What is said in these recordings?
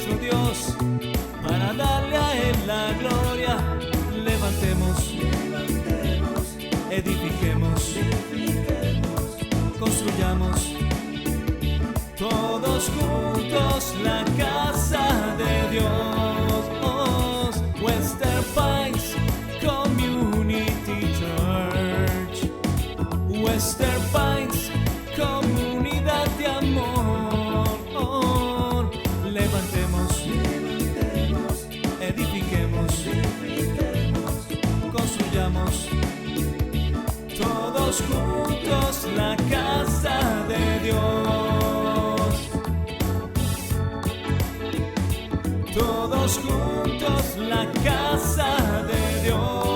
nuestro Dios, para darle a Él la gloria. Levantemos, edifiquemos, construyamos todos juntos la casa de Dios. Western Pines Community Church, Western Pines, comunidad de amor. Levantemos, edifiquemos, construyamos todos juntos la casa de Dios. Todos juntos la casa de Dios.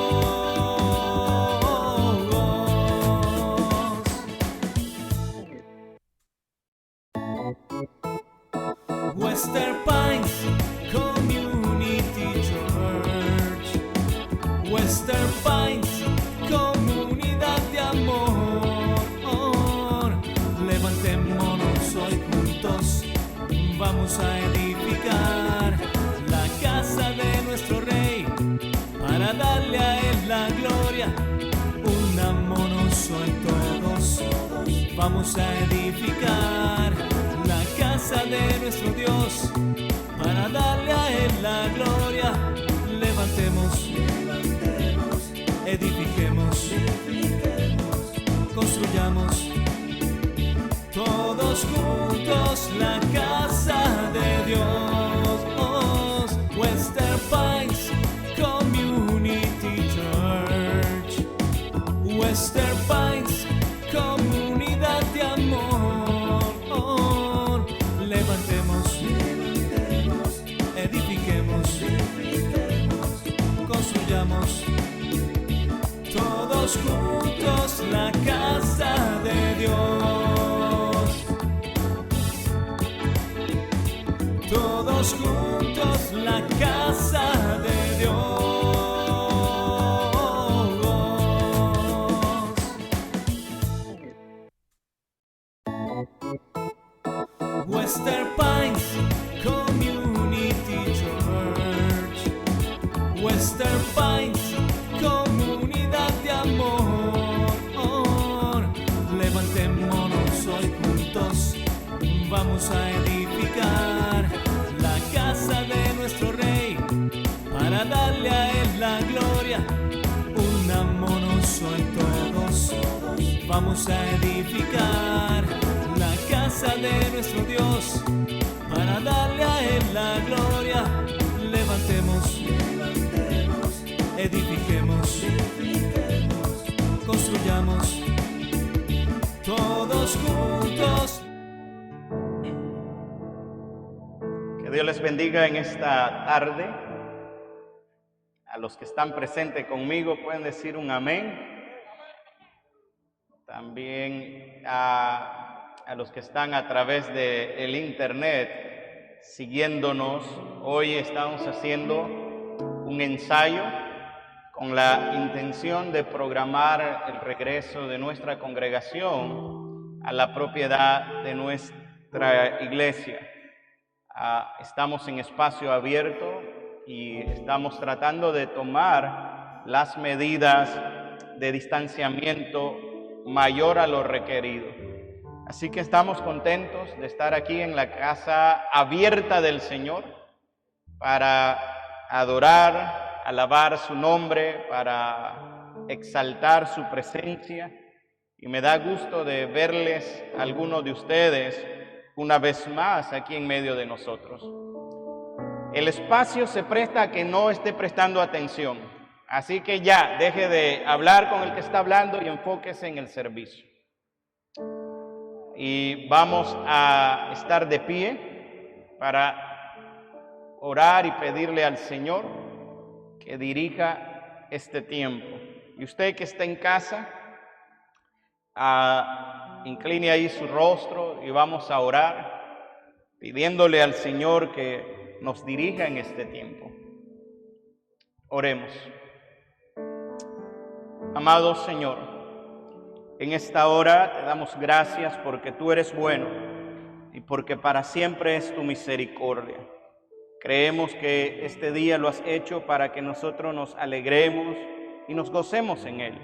Western Pines Community Church, Western Pines, comunidad de amor. Levantémonos hoy juntos, vamos a edificar la casa de nuestro Rey, para darle a Él la gloria. Unámonos hoy todos, vamos a edificar la casa de nuestro Dios, para darle a Él la gloria. Levantemos, edifiquemos, construyamos todos juntos la casa de Dios. Western Pines Community Church, Western Pines, comunidad de amor. Levantemos, edifiquemos, construyamos todos juntos la casa de Dios. Todos juntos la casa de Dios. Western Pines Community Church, Western Pines, comunidad de amor. Levantémonos hoy juntos, vamos a edificar la casa de nuestro Rey, para darle a Él la gloria. Unámonos hoy todos, vamos a edificar la casa de nuestro Dios, para darle a Él la gloria. Levantemos, edifiquemos, construyamos todos juntos. Que Dios les bendiga en esta tarde. A los que están presentes conmigo pueden decir un amén. También a los que están a través del internet siguiéndonos. Hoy estamos haciendo un ensayo con la intención de programar el regreso de nuestra congregación a la propiedad de nuestra iglesia. Estamos en espacio abierto y estamos tratando de tomar las medidas de distanciamiento mayor a lo requerido. Así que estamos contentos de estar aquí en la casa abierta del Señor para adorar, alabar su nombre, para exaltar su presencia. Y me da gusto de verles a algunos de ustedes una vez más aquí en medio de nosotros. El espacio se presta a que no esté prestando atención. Así que ya, deje de hablar con el que está hablando y enfóquese en el servicio. Y vamos a estar de pie para orar y pedirle al Señor que dirija este tiempo. Y usted que está en casa, incline ahí su rostro y vamos a orar, pidiéndole al Señor que nos dirija en este tiempo. Oremos. Amado Señor, en esta hora te damos gracias porque tú eres bueno y porque para siempre es tu misericordia. Creemos que este día lo has hecho para que nosotros nos alegremos y nos gocemos en él.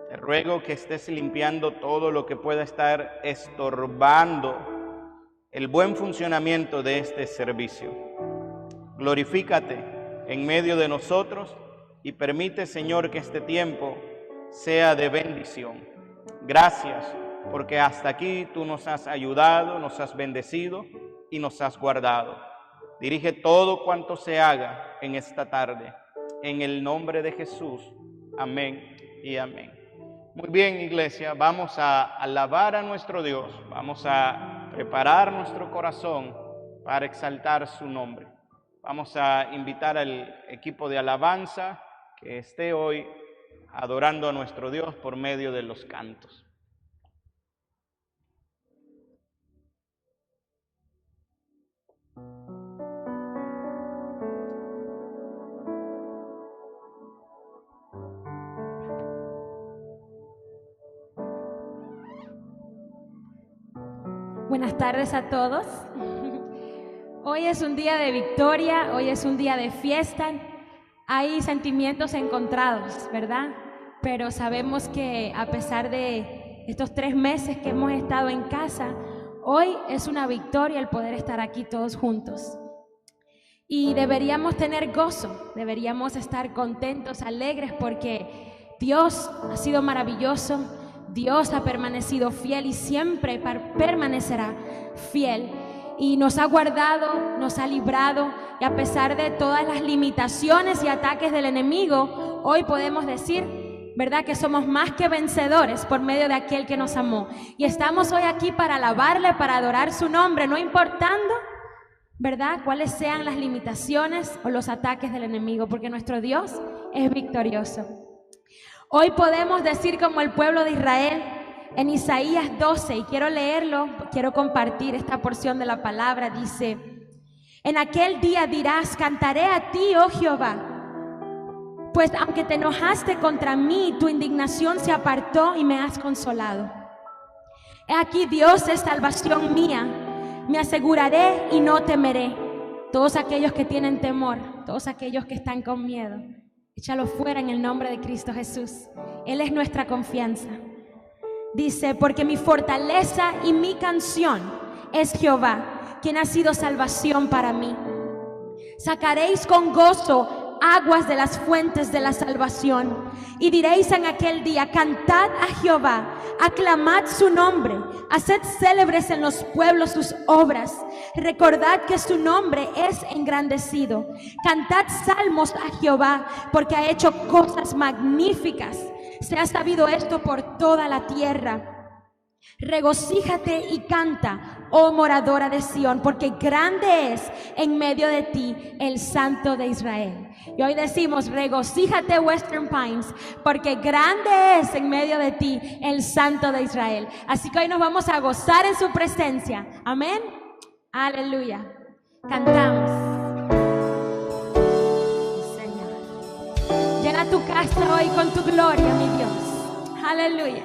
Te ruego que estés limpiando todo lo que pueda estar estorbando el buen funcionamiento de este servicio. Glorifícate en medio de nosotros y permite, Señor, que este tiempo sea de bendición. Gracias, porque hasta aquí tú nos has ayudado, nos has bendecido y nos has guardado. Dirige todo cuanto se haga en esta tarde, en el nombre de Jesús. Amén y amén. Muy bien, iglesia, vamos a alabar a nuestro Dios, vamos a preparar nuestro corazón para exaltar su nombre. Vamos a invitar al equipo de alabanza que esté hoy adorando a nuestro Dios por medio de los cantos. Buenas tardes a todos. Hoy es un día de victoria, hoy es un día de fiesta. Hay sentimientos encontrados, ¿verdad? Pero sabemos que a pesar de estos 3 meses que hemos estado en casa, hoy es una victoria el poder estar aquí todos juntos. Y deberíamos tener gozo, deberíamos estar contentos, alegres, porque Dios ha sido maravilloso. Dios ha permanecido fiel y siempre permanecerá fiel. Y nos ha guardado, nos ha librado, y a pesar de todas las limitaciones y ataques del enemigo, hoy podemos decir, ¿verdad?, que somos más que vencedores por medio de aquel que nos amó. Y estamos hoy aquí para alabarle, para adorar su nombre, no importando, ¿verdad?, cuáles sean las limitaciones o los ataques del enemigo, porque nuestro Dios es victorioso. Hoy podemos decir como el pueblo de Israel en Isaías 12, y quiero leerlo, quiero compartir esta porción de la palabra. Dice: en aquel día dirás, cantaré a ti, oh Jehová, pues aunque te enojaste contra mí, tu indignación se apartó y me has consolado. He aquí, Dios es salvación mía, me aseguraré y no temeré. Todos aquellos que tienen temor, todos aquellos que están con miedo, échalo fuera en el nombre de Cristo Jesús. Él es nuestra confianza. Dice: porque mi fortaleza y mi canción es Jehová, quien ha sido salvación para mí. Sacaréis con gozo aguas de las fuentes de la salvación, y diréis en aquel día: cantad a Jehová, aclamad su nombre, haced célebres en los pueblos sus obras, recordad que su nombre es engrandecido. Cantad salmos a Jehová, porque ha hecho cosas magníficas. Se ha sabido esto por toda la tierra. Regocíjate y canta, oh moradora de Sión, porque grande es en medio de ti el Santo de Israel. Y hoy decimos: regocíjate, Western Pines, porque grande es en medio de ti el Santo de Israel. Así que hoy nos vamos a gozar en su presencia. Amén. Aleluya. Cantamos. Señor, llena tu casa hoy con tu gloria, mi Dios. Aleluya.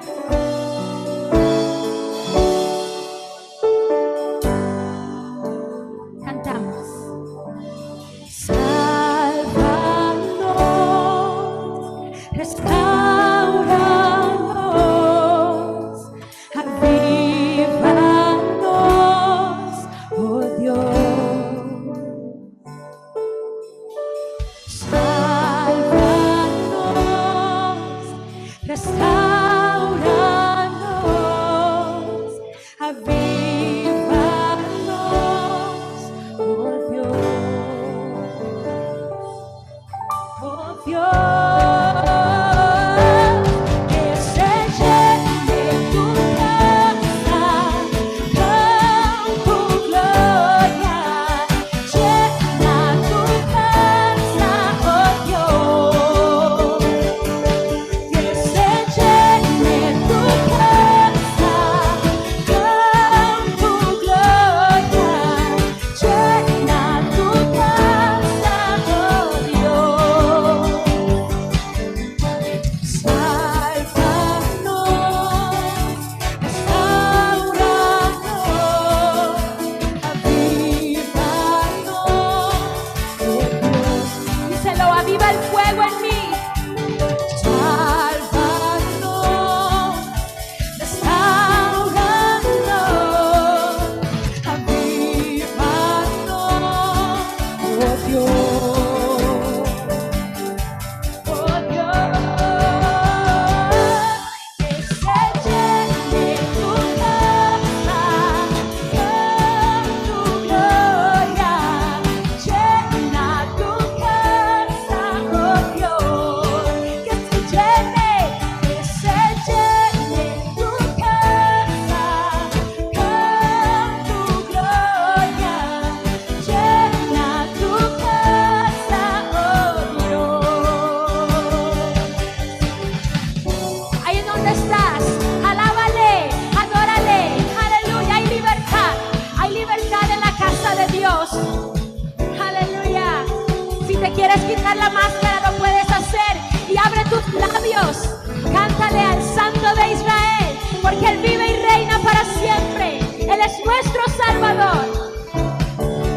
quieres quitar la máscara, lo puedes hacer. Y abre tus labios. Cántale al Santo de Israel, porque Él vive y reina para siempre. Él es nuestro Salvador.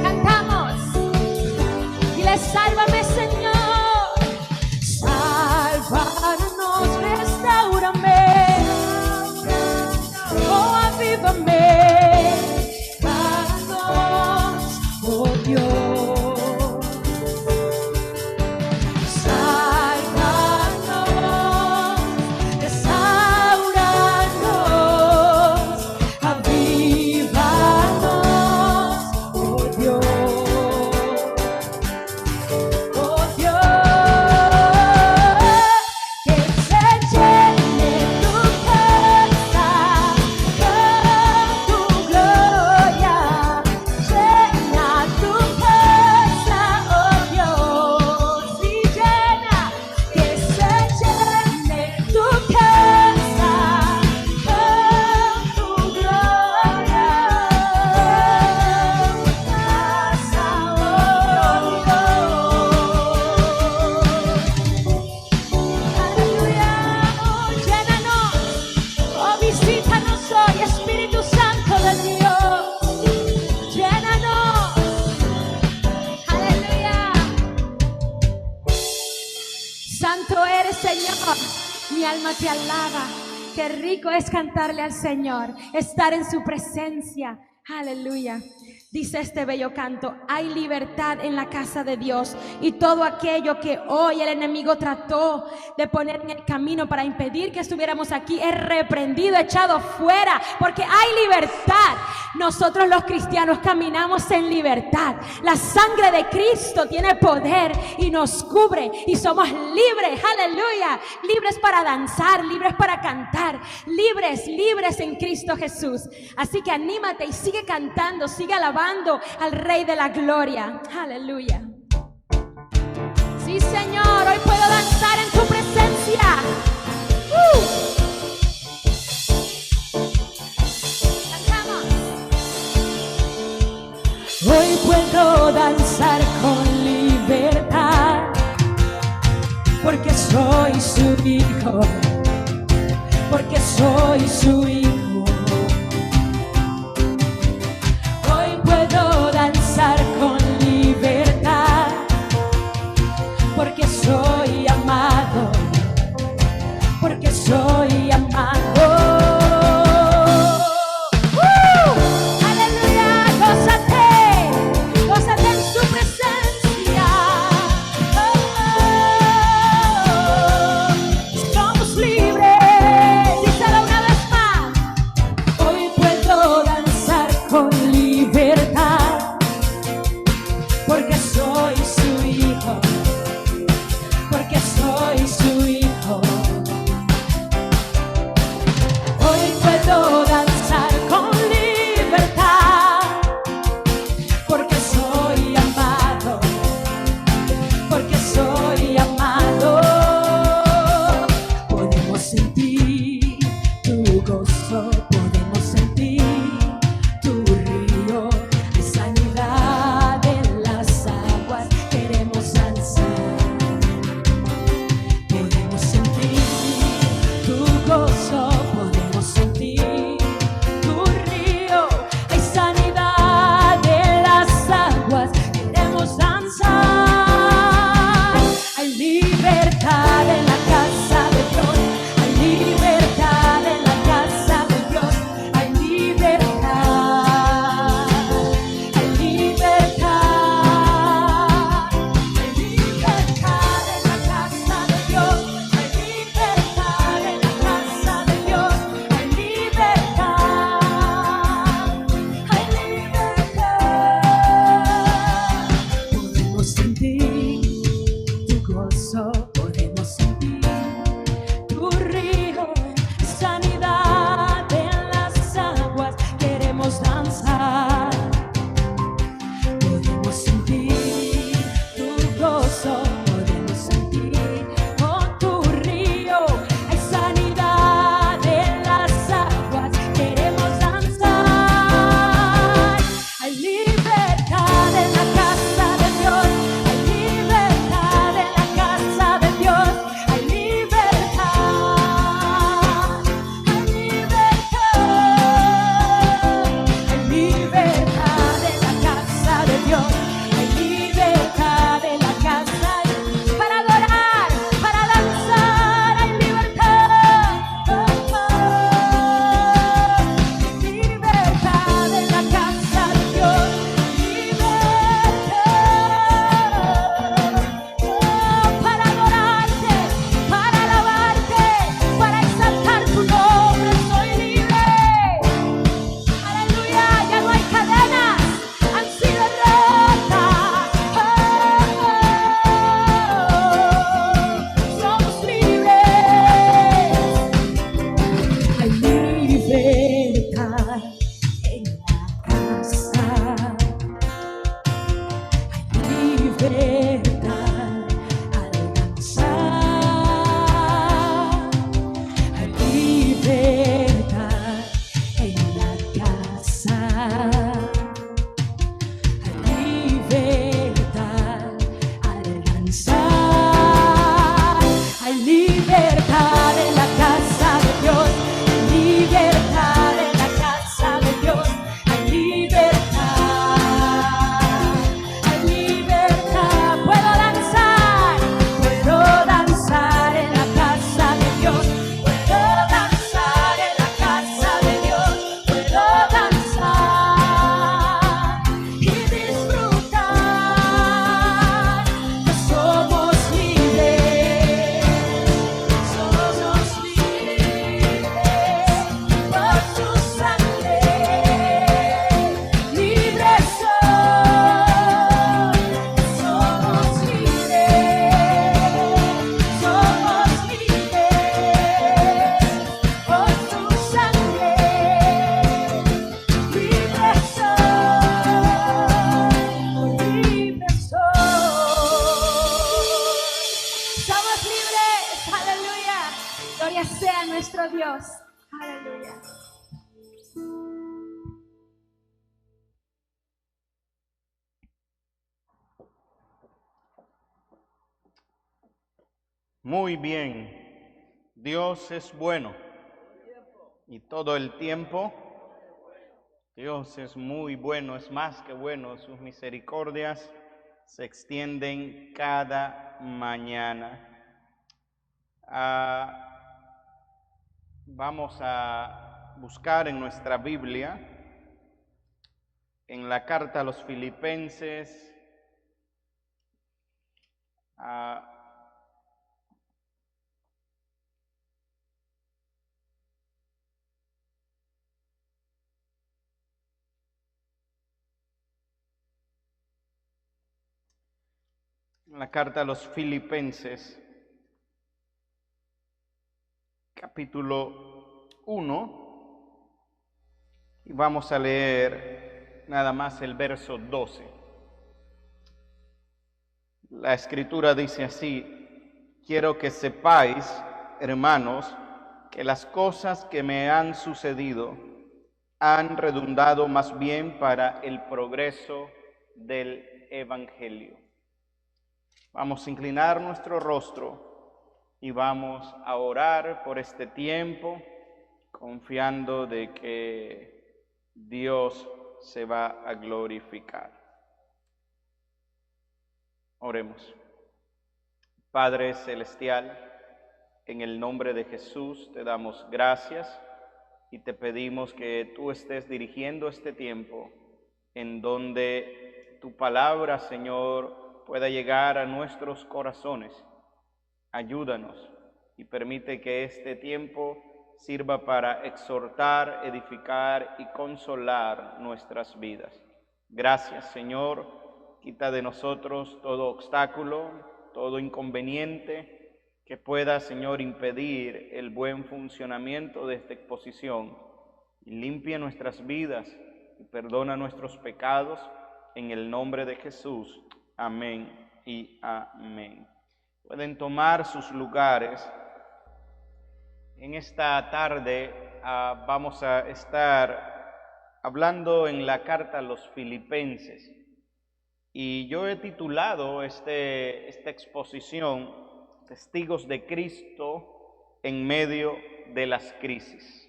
Cantamos. Dile, sálvame, Señor. Sálvanos, restáurame. Oh, avívame. Danos, oh Dios. Sálvanos, restauranos, avívanos, oh Dios. Oh Dios, que se llene tu casa con tu gloria. Llena tu casa, oh Dios, y llena, que se llene tu casa con tu gloria. Casa, oh Dios. Aleluya, oh, llénanos, oh, visítanos hoy, Espíritu Santo de Dios, llénanos, aleluya. Santo eres, Señor, mi alma te alaba. Qué rico es cantarle al Señor, estar en su presencia, aleluya. Dice este bello canto: hay libertad en la casa de Dios, y todo aquello que hoy el enemigo trató de poner en el camino para impedir que estuviéramos aquí es reprendido, echado fuera, porque hay libertad. Nosotros los cristianos caminamos en libertad. La sangre de Cristo tiene poder y nos cubre, y somos libres, aleluya, libres para danzar, libres para cantar, libres en Cristo Jesús. Así que anímate y sigue cantando, sigue alabando al Rey de la Gloria, aleluya. Sí, Señor, hoy puedo danzar en tu presencia. Cantamos. Hoy puedo danzar con libertad, porque soy su hijo, porque soy su hijo. Hoy puedo danzar con libertad, porque soy amado, porque soy amado. Aleluya, gózate en su presencia. Somos libres, díselo una vez más. Hoy puedo danzar con libertad, porque soy su hijo, porque soy su hijo. Hoy puedo danzar con libertad, porque soy amado, porque soy amado. Podemos sentir tu gozo, podemos sentir tu río de sanidad en las libertad al danzar. Hay libertad en la casa. Hay libertad al danzar. Hay libertad en la casa de Dios. Hay libertad en la casa de Dios. Hay libertad. Hay libertad. Puedo danzar en la casa de Dios. Puedo danzar en la casa de Dios. Puedo danzar y disfrutar. Que somos libres. Somos libres por su sangre. Libres somos libres. Somos libres por su sangre. Libres somos libres. Aleluya. Gloria sea a nuestro Dios. Aleluya. Muy bien, Dios es bueno y todo el tiempo Dios es muy bueno, es más que bueno, sus misericordias se extienden cada mañana. Vamos a buscar en nuestra Biblia, en la carta a los Filipenses, capítulo 1, y vamos a leer nada más el verso 12. La Escritura dice así: quiero que sepáis, hermanos, que las cosas que me han sucedido han redundado más bien para el progreso del Evangelio. Vamos a inclinar nuestro rostro y vamos a orar por este tiempo, confiando de que Dios se va a glorificar. Oremos. Padre Celestial, en el nombre de Jesús te damos gracias y te pedimos que tú estés dirigiendo este tiempo en donde tu palabra, Señor, pueda llegar a nuestros corazones. Ayúdanos y permite que este tiempo sirva para exhortar, edificar y consolar nuestras vidas. Gracias, Señor. Quita de nosotros todo obstáculo, todo inconveniente que pueda, Señor, impedir el buen funcionamiento de esta exposición. Y limpia nuestras vidas y perdona nuestros pecados en el nombre de Jesús. Amén y amén. Pueden tomar sus lugares. En esta tarde vamos a estar hablando en la carta a los Filipenses. Y yo he titulado esta exposición Testigos de Cristo en medio de las crisis.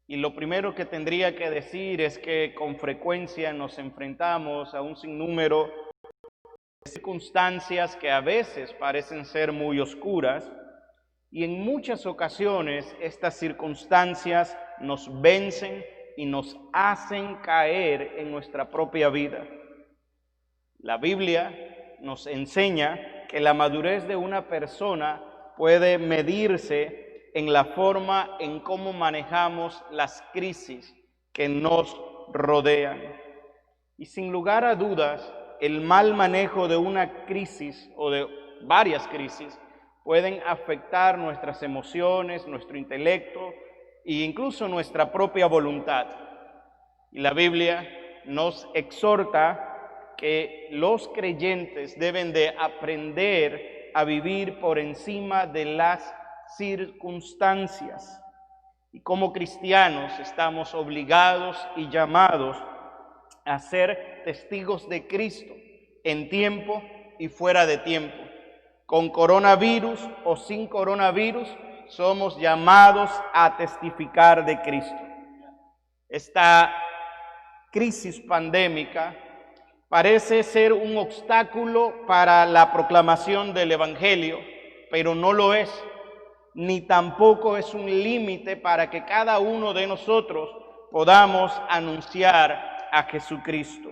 Y lo primero que tendría que decir es que con frecuencia nos enfrentamos a un sinnúmero de circunstancias que a veces parecen ser muy oscuras, y en muchas ocasiones estas circunstancias nos vencen y nos hacen caer en nuestra propia vida. La Biblia nos enseña que la madurez de una persona puede medirse en la forma en cómo manejamos las crisis que nos rodean. Y sin lugar a dudas, el mal manejo de una crisis o de varias crisis pueden afectar nuestras emociones, nuestro intelecto e incluso nuestra propia voluntad. Y la Biblia nos exhorta que los creyentes deben de aprender a vivir por encima de las circunstancias. Y como cristianos estamos obligados y llamados a ser testigos de Cristo en tiempo y fuera de tiempo. Con coronavirus o sin coronavirus, somos llamados a testificar de Cristo. Esta crisis pandémica parece ser un obstáculo para la proclamación del Evangelio, pero no lo es, ni tampoco es un límite para que cada uno de nosotros podamos anunciar a Jesucristo.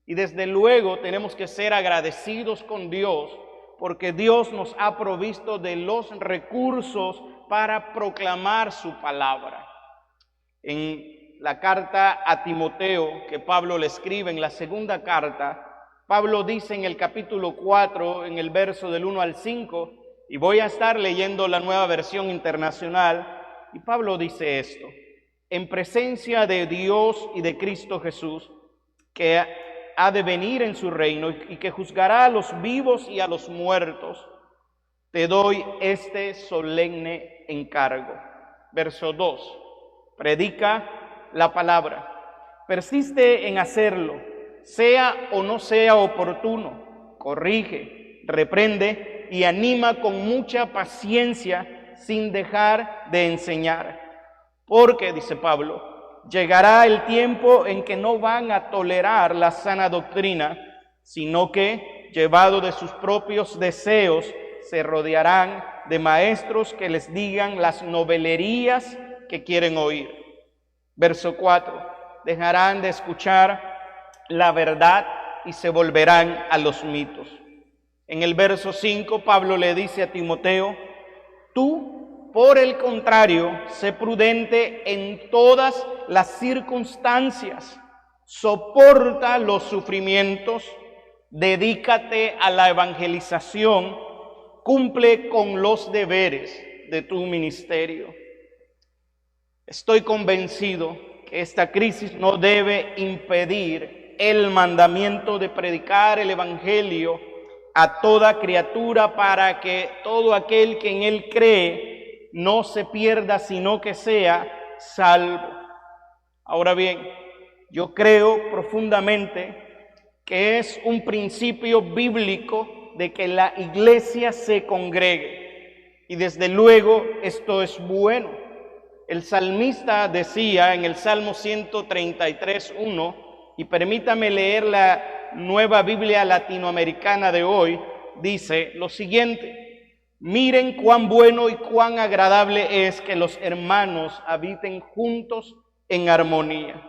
Y desde luego tenemos que ser agradecidos con Dios, porque Dios nos ha provisto de los recursos para proclamar su palabra. En la carta a Timoteo que Pablo le escribe, en la segunda carta, Pablo dice en el capítulo 4, en el verso del 1 al 5, y voy a estar leyendo la Nueva Versión Internacional, y Pablo dice esto: en presencia de Dios y de Cristo Jesús, que ha de venir en su reino y que juzgará a los vivos y a los muertos, te doy este solemne encargo. Verso 2, predica la palabra, persiste en hacerlo, sea o no sea oportuno, corrige, reprende y anima con mucha paciencia sin dejar de enseñar. Porque, dice Pablo, llegará el tiempo en que no van a tolerar la sana doctrina, sino que, llevado de sus propios deseos, se rodearán de maestros que les digan las novelerías que quieren oír. Verso 4, dejarán de escuchar la verdad y se volverán a los mitos. En el verso 5, Pablo le dice a Timoteo: tú, por el contrario, sé prudente en todas las circunstancias, soporta los sufrimientos, dedícate a la evangelización, cumple con los deberes de tu ministerio. Estoy convencido que esta crisis no debe impedir el mandamiento de predicar el Evangelio a toda criatura, para que todo aquel que en él cree no se pierda, sino que sea salvo. Ahora bien, yo creo profundamente que es un principio bíblico de que la iglesia se congregue, y desde luego esto es bueno. El salmista decía en el Salmo 133:1, y permítame leer la Nueva Biblia Latinoamericana de hoy, dice lo siguiente: miren cuán bueno y cuán agradable es que los hermanos habiten juntos en armonía.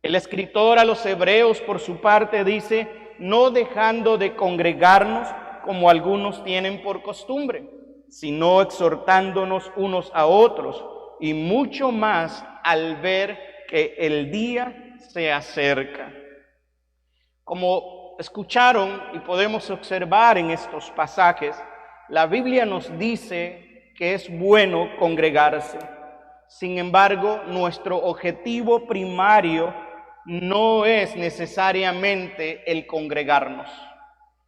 El escritor a los Hebreos, por su parte, dice: no dejando de congregarnos como algunos tienen por costumbre, sino exhortándonos unos a otros, y mucho más al ver que el día se acerca. Como escucharon y podemos observar en estos pasajes, la Biblia nos dice que es bueno congregarse. Sin embargo, nuestro objetivo primario no es necesariamente el congregarnos.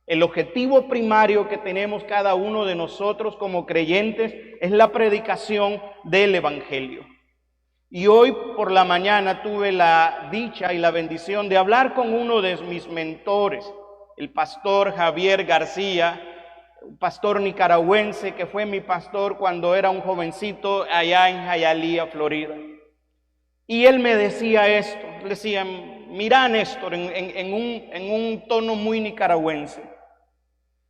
El objetivo primario que tenemos cada uno de nosotros como creyentes es la predicación del Evangelio. Y hoy por la mañana tuve la dicha y la bendición de hablar con uno de mis mentores, el pastor Javier García, un pastor nicaragüense que fue mi pastor cuando era un jovencito allá en Hialeah, Florida. Y él me decía esto, le decía: mira, Néstor, en un tono muy nicaragüense,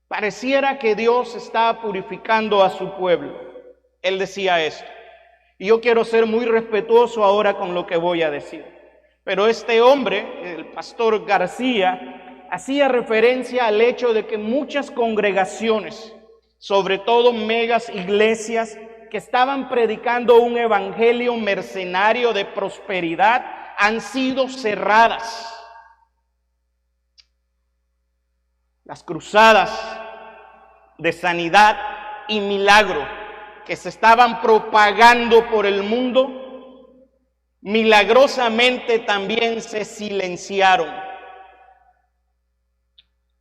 pareciera que Dios está purificando a su pueblo. Él decía esto. Y yo quiero ser muy respetuoso ahora con lo que voy a decir. Pero este hombre, el pastor García, hacía referencia al hecho de que muchas congregaciones, sobre todo megas iglesias, que estaban predicando un evangelio mercenario de prosperidad, han sido cerradas. Las cruzadas de sanidad y milagro que se estaban propagando por el mundo, milagrosamente también se silenciaron.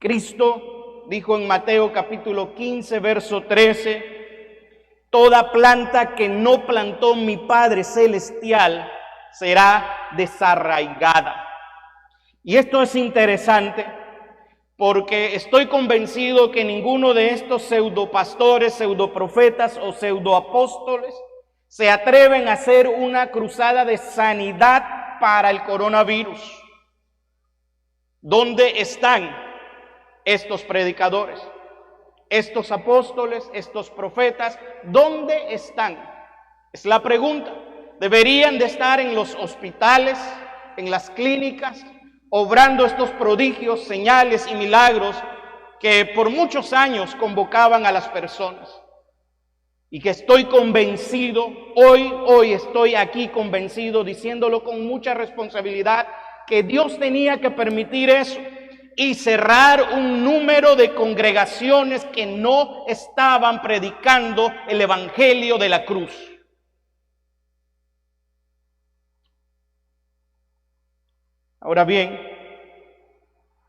Cristo dijo en Mateo capítulo 15, verso 13, toda planta que no plantó mi Padre Celestial será desarraigada. Y esto es interesante porque estoy convencido que ninguno de estos pseudopastores, pseudoprofetas o pseudoapóstoles se atreven a hacer una cruzada de sanidad para el coronavirus. ¿Dónde están estos predicadores, estos apóstoles, estos profetas? ¿Dónde están? Es la pregunta. Deberían de estar en los hospitales, en las clínicas, obrando estos prodigios, señales y milagros que por muchos años convocaban a las personas. Y que estoy convencido, hoy estoy aquí convencido, diciéndolo con mucha responsabilidad, que Dios tenía que permitir eso y cerrar un número de congregaciones que no estaban predicando el evangelio de la cruz. Ahora bien,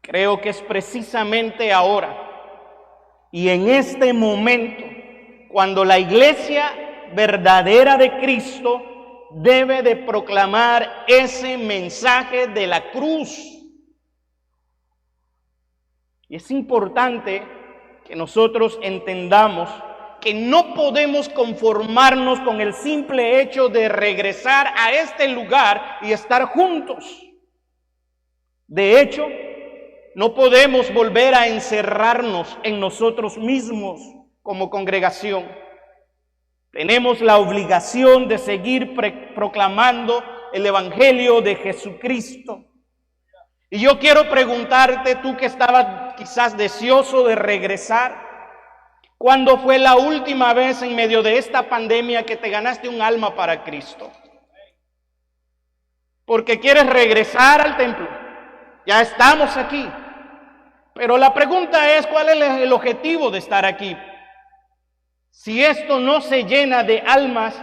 creo que es precisamente ahora y en este momento cuando la iglesia verdadera de Cristo debe de proclamar ese mensaje de la cruz. Y es importante que nosotros entendamos que no podemos conformarnos con el simple hecho de regresar a este lugar y estar juntos. De hecho, no podemos volver a encerrarnos en nosotros mismos como congregación. Tenemos la obligación de seguir proclamando el evangelio de Jesucristo. Y yo quiero preguntarte, tú que estabas quizás deseoso de regresar, ¿cuándo fue la última vez en medio de esta pandemia que te ganaste un alma para Cristo? Porque quieres regresar al templo. Ya estamos aquí. Pero la pregunta es, ¿cuál es el objetivo de estar aquí? Si esto no se llena de almas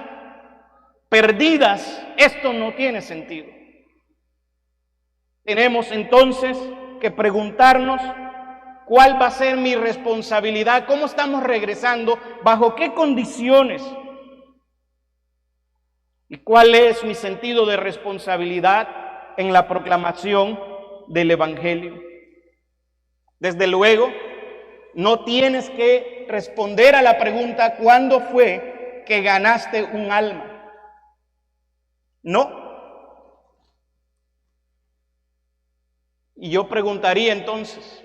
perdidas, esto no tiene sentido. Tenemos entonces que preguntarnos cuál va a ser mi responsabilidad, cómo estamos regresando, bajo qué condiciones y cuál es mi sentido de responsabilidad en la proclamación del evangelio. Desde luego, no tienes que responder a la pregunta ¿cuándo fue que ganaste un alma? No. Y yo preguntaría entonces,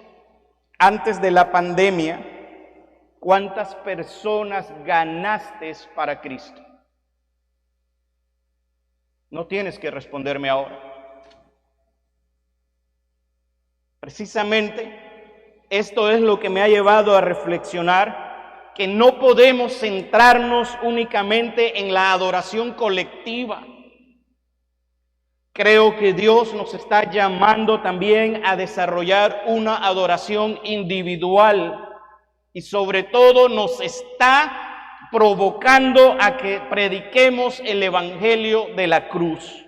antes de la pandemia, ¿cuántas personas ganaste para Cristo? No tienes que responderme ahora. Precisamente esto es lo que me ha llevado a reflexionar que no podemos centrarnos únicamente en la adoración colectiva. Creo que Dios nos está llamando también a desarrollar una adoración individual y sobre todo nos está provocando a que prediquemos el evangelio de la cruz.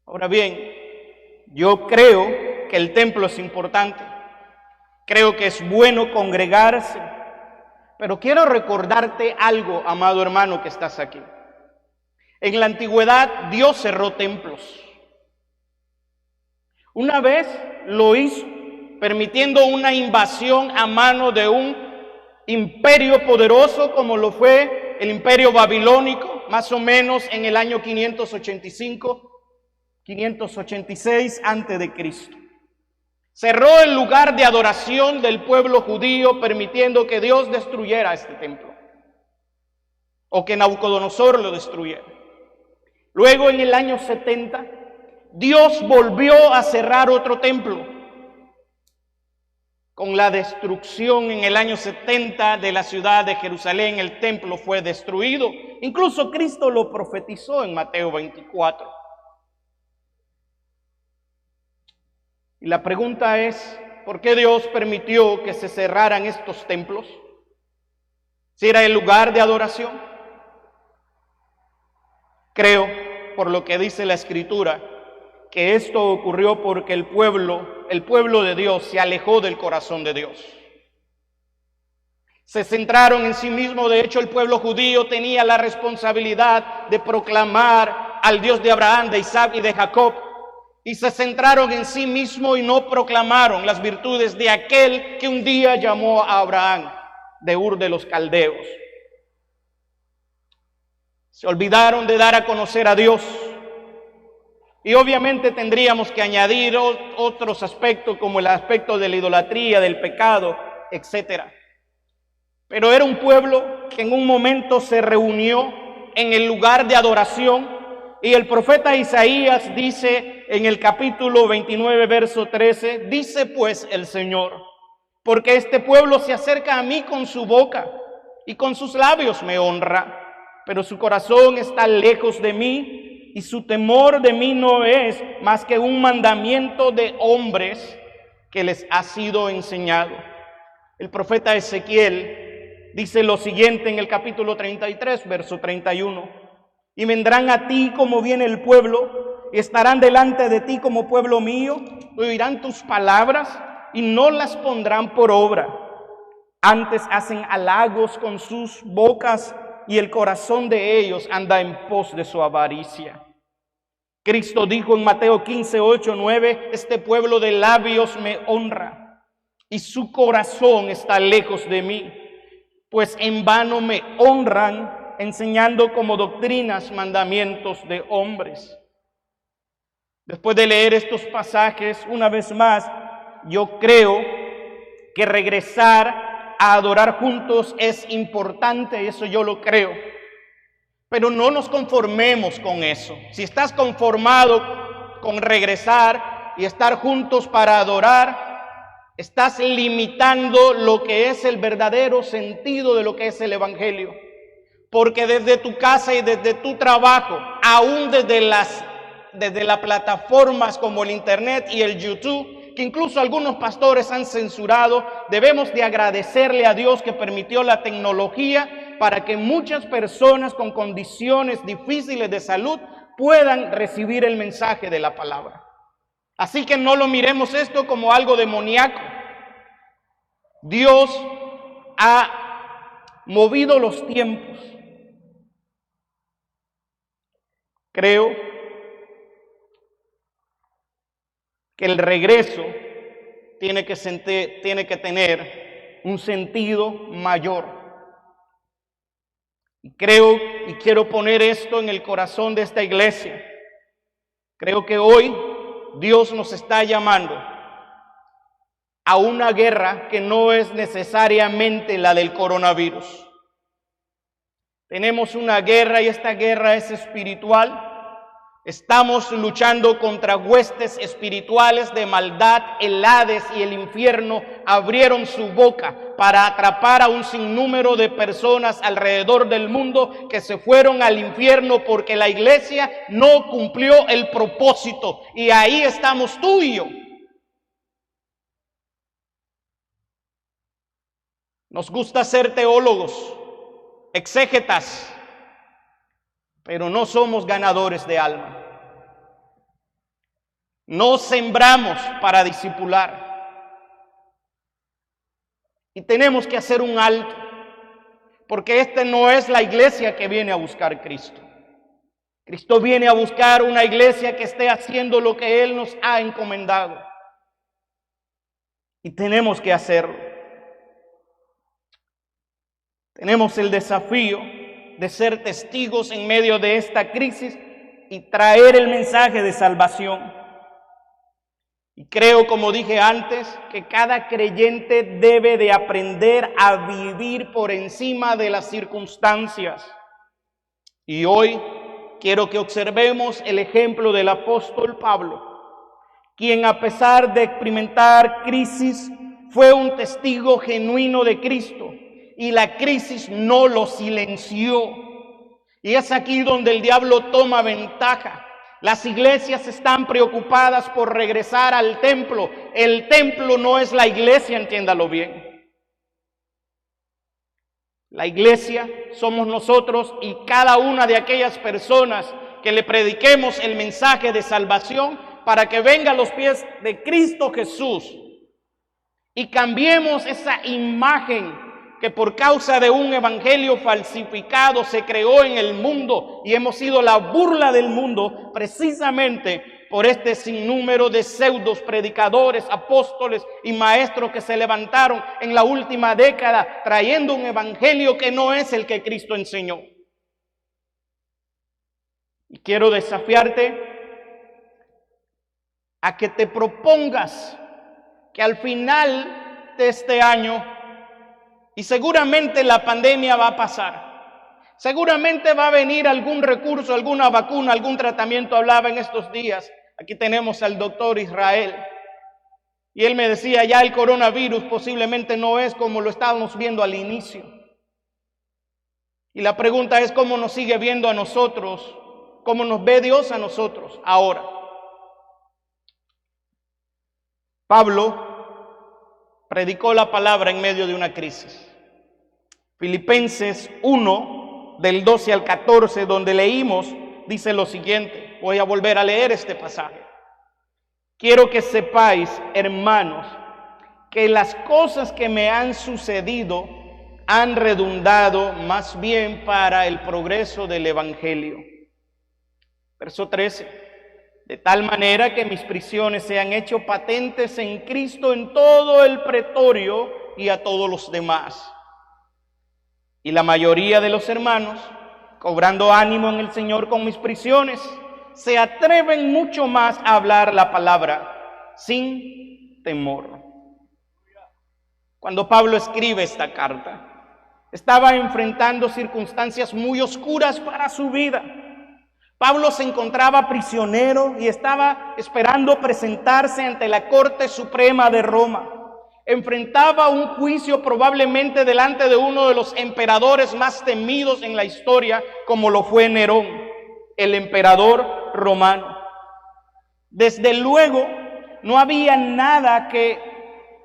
Ahora bien, yo creo que el templo es importante, creo que es bueno congregarse, pero quiero recordarte algo, amado hermano que estás aquí. En la antigüedad Dios cerró templos. Una vez lo hizo, permitiendo una invasión a mano de un imperio poderoso como lo fue el imperio babilónico, más o menos en el año 586 antes de Cristo. Cerró el lugar de adoración del pueblo judío, permitiendo que Dios destruyera este templo, o que Nabucodonosor lo destruyera. Luego, en el año 70, Dios volvió a cerrar otro templo, con la destrucción en el año 70 de la ciudad de Jerusalén. El templo fue destruido. Incluso Cristo lo profetizó en Mateo 24. Y la pregunta es, ¿por qué Dios permitió que se cerraran estos templos? Si era el lugar de adoración. Creo, por lo que dice la Escritura, que esto ocurrió porque el pueblo de Dios se alejó del corazón de Dios. Se centraron en sí mismo. De hecho, el pueblo judío tenía la responsabilidad de proclamar al Dios de Abraham, de Isaac y de Jacob. Y se centraron en sí mismo y no proclamaron las virtudes de aquel que un día llamó a Abraham de Ur de los Caldeos. Se olvidaron de dar a conocer a Dios. Y obviamente tendríamos que añadir otros aspectos como el aspecto de la idolatría, del pecado, etc. Pero era un pueblo que en un momento se reunió en el lugar de adoración, y el profeta Isaías dice en el capítulo 29, verso 13, dice pues el Señor, porque este pueblo se acerca a mí con su boca y con sus labios me honra, pero su corazón está lejos de mí y su temor de mí no es más que un mandamiento de hombres que les ha sido enseñado. El profeta Ezequiel dice lo siguiente en el capítulo 33, verso 31. Y vendrán a ti como viene el pueblo, y estarán delante de ti como pueblo mío, oirán tus palabras y no las pondrán por obra. Antes hacen halagos con sus bocas y el corazón de ellos anda en pos de su avaricia. Cristo dijo en Mateo 15, 8, 9, este pueblo de labios me honra y su corazón está lejos de mí, pues en vano me honran enseñando como doctrinas mandamientos de hombres. Después de leer estos pasajes una vez más, yo creo que regresar a adorar juntos es importante, eso yo lo creo. Pero no nos conformemos con eso. Si estás conformado con regresar y estar juntos para adorar, estás limitando lo que es el verdadero sentido de lo que es el evangelio. Porque desde tu casa y desde tu trabajo, aún desde las plataformas como el internet y el YouTube, que incluso algunos pastores han censurado, debemos de agradecerle a Dios que permitió la tecnología para que muchas personas con condiciones difíciles de salud puedan recibir el mensaje de la palabra. Así que no lo miremos esto como algo demoníaco. Dios ha movido los tiempos. Creo que el regreso tiene que tener un sentido mayor. Y creo y quiero poner esto en el corazón de esta iglesia. Creo que hoy Dios nos está llamando a una guerra que no es necesariamente la del coronavirus. Tenemos una guerra y esta guerra es espiritual. Estamos luchando contra huestes espirituales de maldad. El Hades y el infierno abrieron su boca para atrapar a un sinnúmero de personas alrededor del mundo que se fueron al infierno porque la iglesia no cumplió el propósito. Y ahí estamos tú y yo. Nos gusta ser teólogos, exégetas, pero no somos ganadores de alma. No sembramos para discipular. Y tenemos que hacer un alto, porque esta no es la iglesia que viene a buscar Cristo. Cristo viene a buscar una iglesia que esté haciendo lo que Él nos ha encomendado. Y tenemos que hacerlo. Tenemos el desafío de ser testigos en medio de esta crisis y traer el mensaje de salvación. Y creo, como dije antes, que cada creyente debe de aprender a vivir por encima de las circunstancias. Y hoy quiero que observemos el ejemplo del apóstol Pablo, quien a pesar de experimentar crisis, fue un testigo genuino de Cristo. Y la crisis no lo silenció. Y es aquí donde el diablo toma ventaja. Las iglesias están preocupadas por regresar al templo. El templo no es la iglesia, entiéndalo bien. La iglesia somos nosotros y cada una de aquellas personas que le prediquemos el mensaje de salvación para que venga a los pies de Cristo Jesús y cambiemos esa imagen que por causa de un evangelio falsificado se creó en el mundo y hemos sido la burla del mundo precisamente por este sinnúmero de pseudos predicadores, apóstoles y maestros que se levantaron en la última década trayendo un evangelio que no es el que Cristo enseñó. Y quiero desafiarte a que te propongas que al final de este año, y seguramente la pandemia va a pasar, seguramente va a venir algún recurso, alguna vacuna, algún tratamiento. Hablaba en estos días, aquí tenemos al doctor Israel, y él me decía, ya el coronavirus posiblemente no es como lo estábamos viendo al inicio. Y la pregunta es cómo nos sigue viendo a nosotros, cómo nos ve Dios a nosotros ahora. Pablo predicó la palabra en medio de una crisis. Filipenses 1, del 12 al 14, donde leímos, dice lo siguiente. Voy a volver a leer este pasaje. Quiero que sepáis, hermanos, que las cosas que me han sucedido han redundado más bien para el progreso del evangelio. Verso 13. De tal manera que mis prisiones se han hecho patentes en Cristo en todo el pretorio y a todos los demás. Y la mayoría de los hermanos, cobrando ánimo en el Señor con mis prisiones, se atreven mucho más a hablar la palabra sin temor. Cuando Pablo escribe esta carta, estaba enfrentando circunstancias muy oscuras para su vida. Pablo se encontraba prisionero y estaba esperando presentarse ante la Corte Suprema de Roma. Enfrentaba un juicio probablemente delante de uno de los emperadores más temidos en la historia, como lo fue Nerón, el emperador romano. Desde luego, no había nada que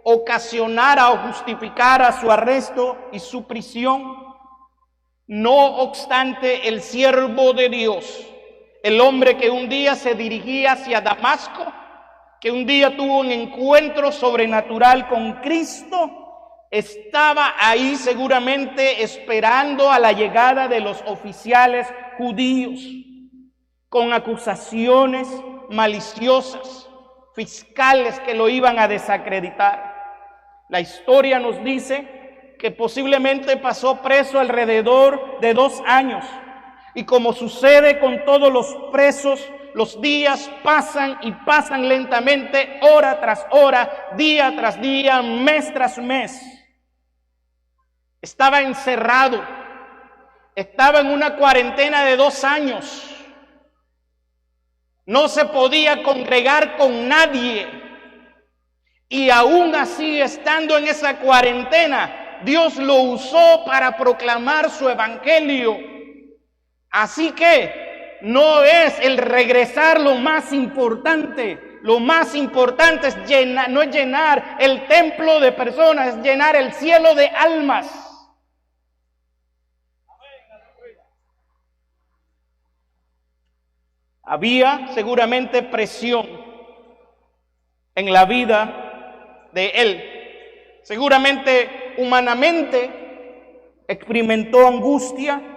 ocasionara o justificara su arresto y su prisión. No obstante, el siervo de Dios, el hombre que un día se dirigía hacia Damasco, que un día tuvo un encuentro sobrenatural con Cristo, estaba ahí seguramente esperando a la llegada de los oficiales judíos, con acusaciones maliciosas, fiscales que lo iban a desacreditar. La historia nos dice que posiblemente pasó preso alrededor de 2 años. Y como sucede con todos los presos, los días pasan y pasan lentamente, hora tras hora, día tras día, mes tras mes. Estaba encerrado, estaba en una cuarentena de 2 años. No se podía congregar con nadie. Y aún así, estando en esa cuarentena, Dios lo usó para proclamar su evangelio. Así que no es el regresar lo más importante. Lo más importante es no es llenar el templo de personas, es llenar el cielo de almas. Había seguramente presión en la vida de él. Seguramente humanamente experimentó angustia.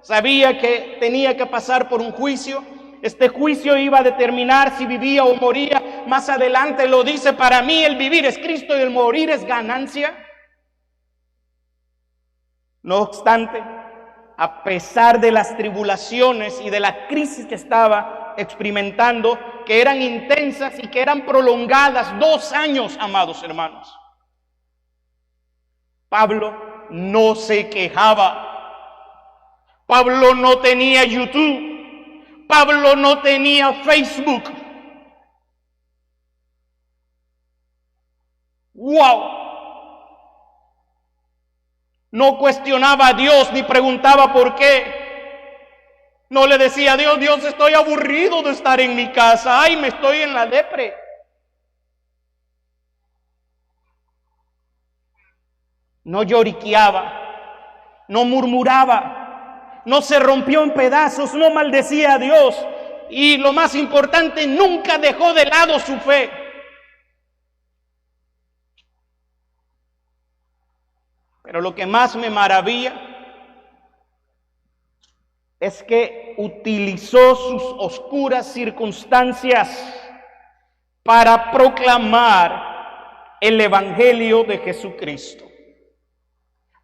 Sabía que tenía que pasar por un juicio. Este juicio iba a determinar si vivía o moría. Más adelante lo dice: para mí el vivir es Cristo y el morir es ganancia. No obstante, a pesar de las tribulaciones y de la crisis que estaba experimentando, que eran intensas y que eran prolongadas, 2 años, amados hermanos, Pablo no se quejaba. Pablo no tenía YouTube. Pablo no tenía Facebook. ¡Wow! No cuestionaba a Dios ni preguntaba por qué. No le decía a Dios: Dios, estoy aburrido de estar en mi casa. Ay, me estoy en la depre. No lloriqueaba, no murmuraba, no se rompió en pedazos, no maldecía a Dios. y lo más importante, nunca dejó de lado su fe. Pero lo que más me maravilla es que utilizó sus oscuras circunstancias para proclamar el Evangelio de Jesucristo.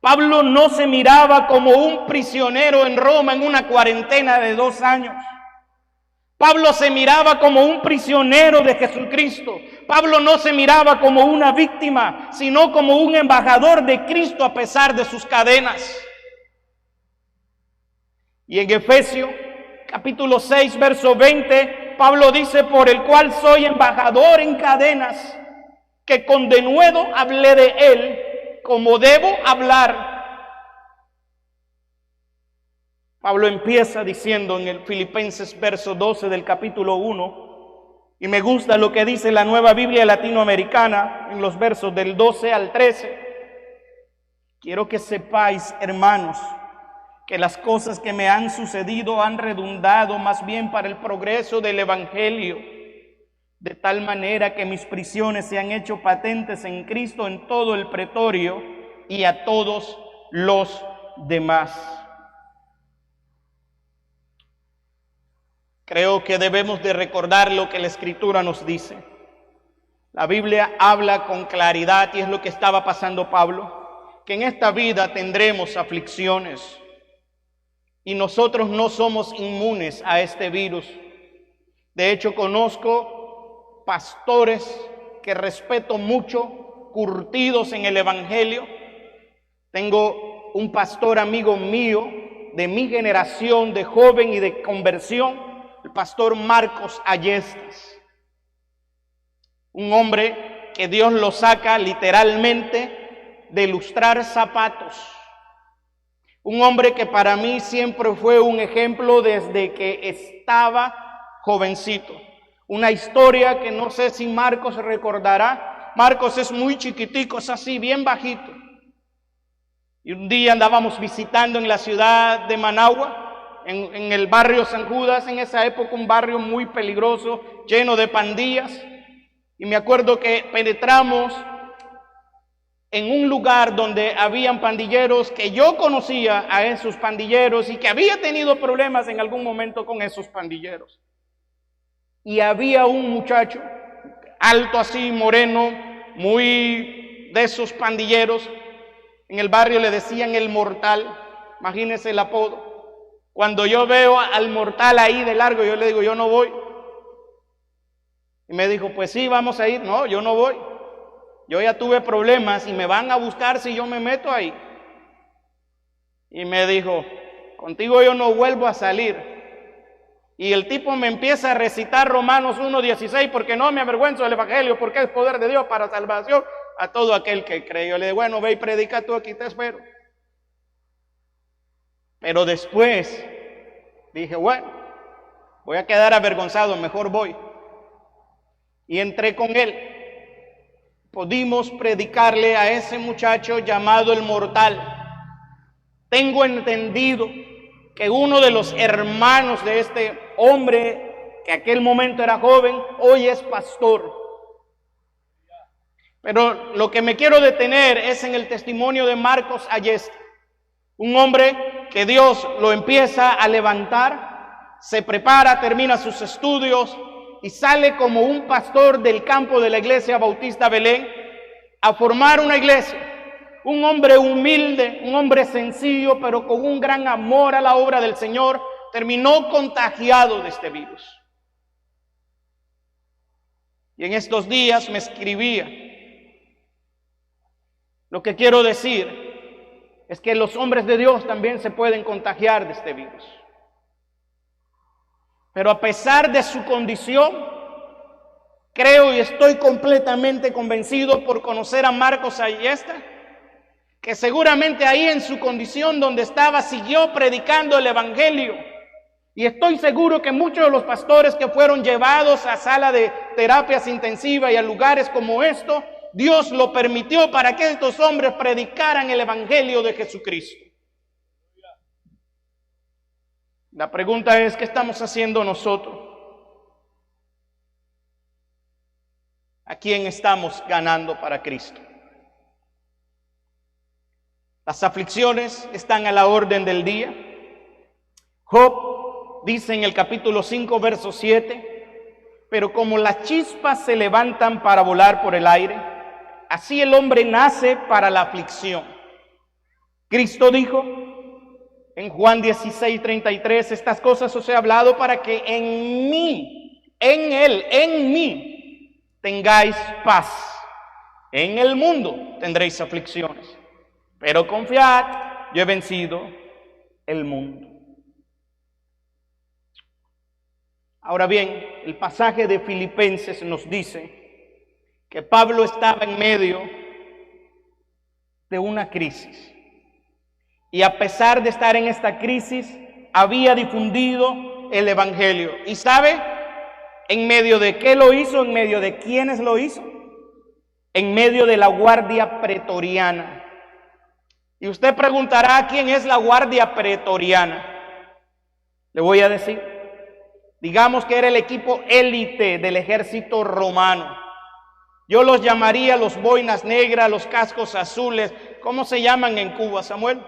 Pablo no se miraba como un prisionero en Roma en una cuarentena de 2 años. Pablo se miraba como un prisionero de Jesucristo. Pablo no se miraba como una víctima, sino como un embajador de Cristo a pesar de sus cadenas. Y en Efesios capítulo 6, verso 20, Pablo dice: por el cual soy embajador en cadenas, que con denuedo hablé de él, como debo hablar. Pablo empieza diciendo en el Filipenses verso 12 del capítulo 1, y me gusta lo que dice la Nueva Biblia Latinoamericana en los versos del 12 al 13. Quiero que sepáis, hermanos, que las cosas que me han sucedido han redundado más bien para el progreso del Evangelio, de tal manera que mis prisiones se han hecho patentes en Cristo en todo el pretorio y a todos los demás. Creo que debemos de recordar lo que la Escritura nos dice. La Biblia habla con claridad, y es lo que estaba pasando Pablo, que en esta vida tendremos aflicciones, y nosotros no somos inmunes a este virus. De hecho, conozco pastores que respeto mucho, curtidos en el Evangelio. Tengo un pastor amigo mío de mi generación, de joven y de conversión, el pastor Marcos Ayestas. Un hombre que Dios lo saca literalmente de lustrar zapatos. Un hombre que para mí siempre fue un ejemplo desde que estaba jovencito. Una historia que no sé si Marcos recordará. Marcos es muy chiquitico, es así, bien bajito. Y un día andábamos visitando en la ciudad de Managua, en el barrio San Judas, en esa época un barrio muy peligroso, lleno de pandillas. Y me acuerdo que penetramos en un lugar donde habían pandilleros, que yo conocía a esos pandilleros y que había tenido problemas en algún momento con esos pandilleros. Y había un muchacho, alto así, moreno, muy de esos pandilleros. En el barrio le decían el Mortal, imagínense el apodo. Cuando yo veo al Mortal ahí de largo, yo le digo: yo no voy. Y me dijo: pues sí, vamos a ir. No, yo no voy. Yo ya tuve problemas y me van a buscar si yo me meto ahí. Y me dijo: contigo yo no vuelvo a salir. Y el tipo me empieza a recitar Romanos 1:16, porque no me avergüenzo del Evangelio, porque es poder de Dios para salvación a todo aquel que cree. Yo le digo: bueno, ve y predica tú, aquí te espero. Pero después dije: bueno, voy a quedar avergonzado, mejor voy. Y entré con él. Pudimos predicarle a ese muchacho llamado el Mortal. Tengo entendido que uno de los hermanos de este hombre, que aquel momento era joven, hoy es pastor. Pero lo que me quiero detener es en el testimonio de Marcos Ayestas. Un hombre que Dios lo empieza a levantar, se prepara, termina sus estudios y sale como un pastor del campo de la iglesia Bautista Belén a formar una iglesia. Un hombre humilde, un hombre sencillo, pero con un gran amor a la obra del Señor, terminó contagiado de este virus. Y en estos días me escribía. Lo que quiero decir es que los hombres de Dios también se pueden contagiar de este virus. Pero a pesar de su condición, creo y estoy completamente convencido por conocer a Marcos Ayestas, que seguramente ahí en su condición donde estaba siguió predicando el Evangelio. Y estoy seguro que muchos de los pastores que fueron llevados a sala de terapias intensivas y a lugares como esto, Dios lo permitió para que estos hombres predicaran el Evangelio de Jesucristo. La pregunta es: ¿qué estamos haciendo nosotros? ¿A quién estamos ganando para Cristo? Las aflicciones están a la orden del día. Job dice en el capítulo 5, verso 7, pero como las chispas se levantan para volar por el aire, así el hombre nace para la aflicción. Cristo dijo en Juan 16:33, estas cosas os he hablado para que en mí, en Él, en mí, tengáis paz. En el mundo tendréis aflicciones, pero confiad, yo he vencido el mundo. Ahora bien, el pasaje de Filipenses nos dice que Pablo estaba en medio de una crisis. Y a pesar de estar en esta crisis, había difundido el Evangelio. ¿Y sabe en medio de qué lo hizo? ¿En medio de quiénes lo hizo? En medio de la guardia pretoriana. Y usted preguntará, ¿quién es la guardia pretoriana? Le voy a decir. Digamos que era el equipo élite del ejército romano. Yo los llamaría los boinas negras, los cascos azules. ¿Cómo se llaman en Cuba, Samuel?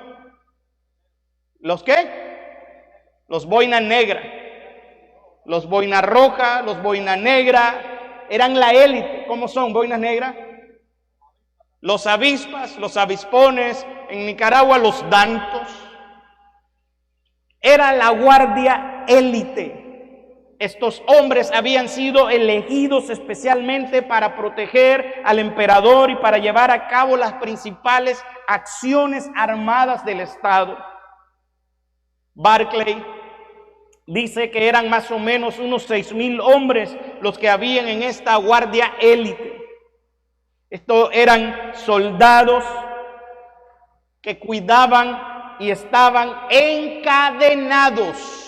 ¿Los qué? Los boinas negras. Los boinas rojas, los boinas negras. Eran la élite. ¿Cómo son boinas negras? Los avispas, los avispones. En Nicaragua, los dantos. Era la guardia élite. Estos hombres habían sido elegidos especialmente para proteger al emperador y para llevar a cabo las principales acciones armadas del Estado. Barclay dice que eran más o menos unos 6,000 hombres los que habían en esta guardia élite. Estos eran soldados que cuidaban y estaban encadenados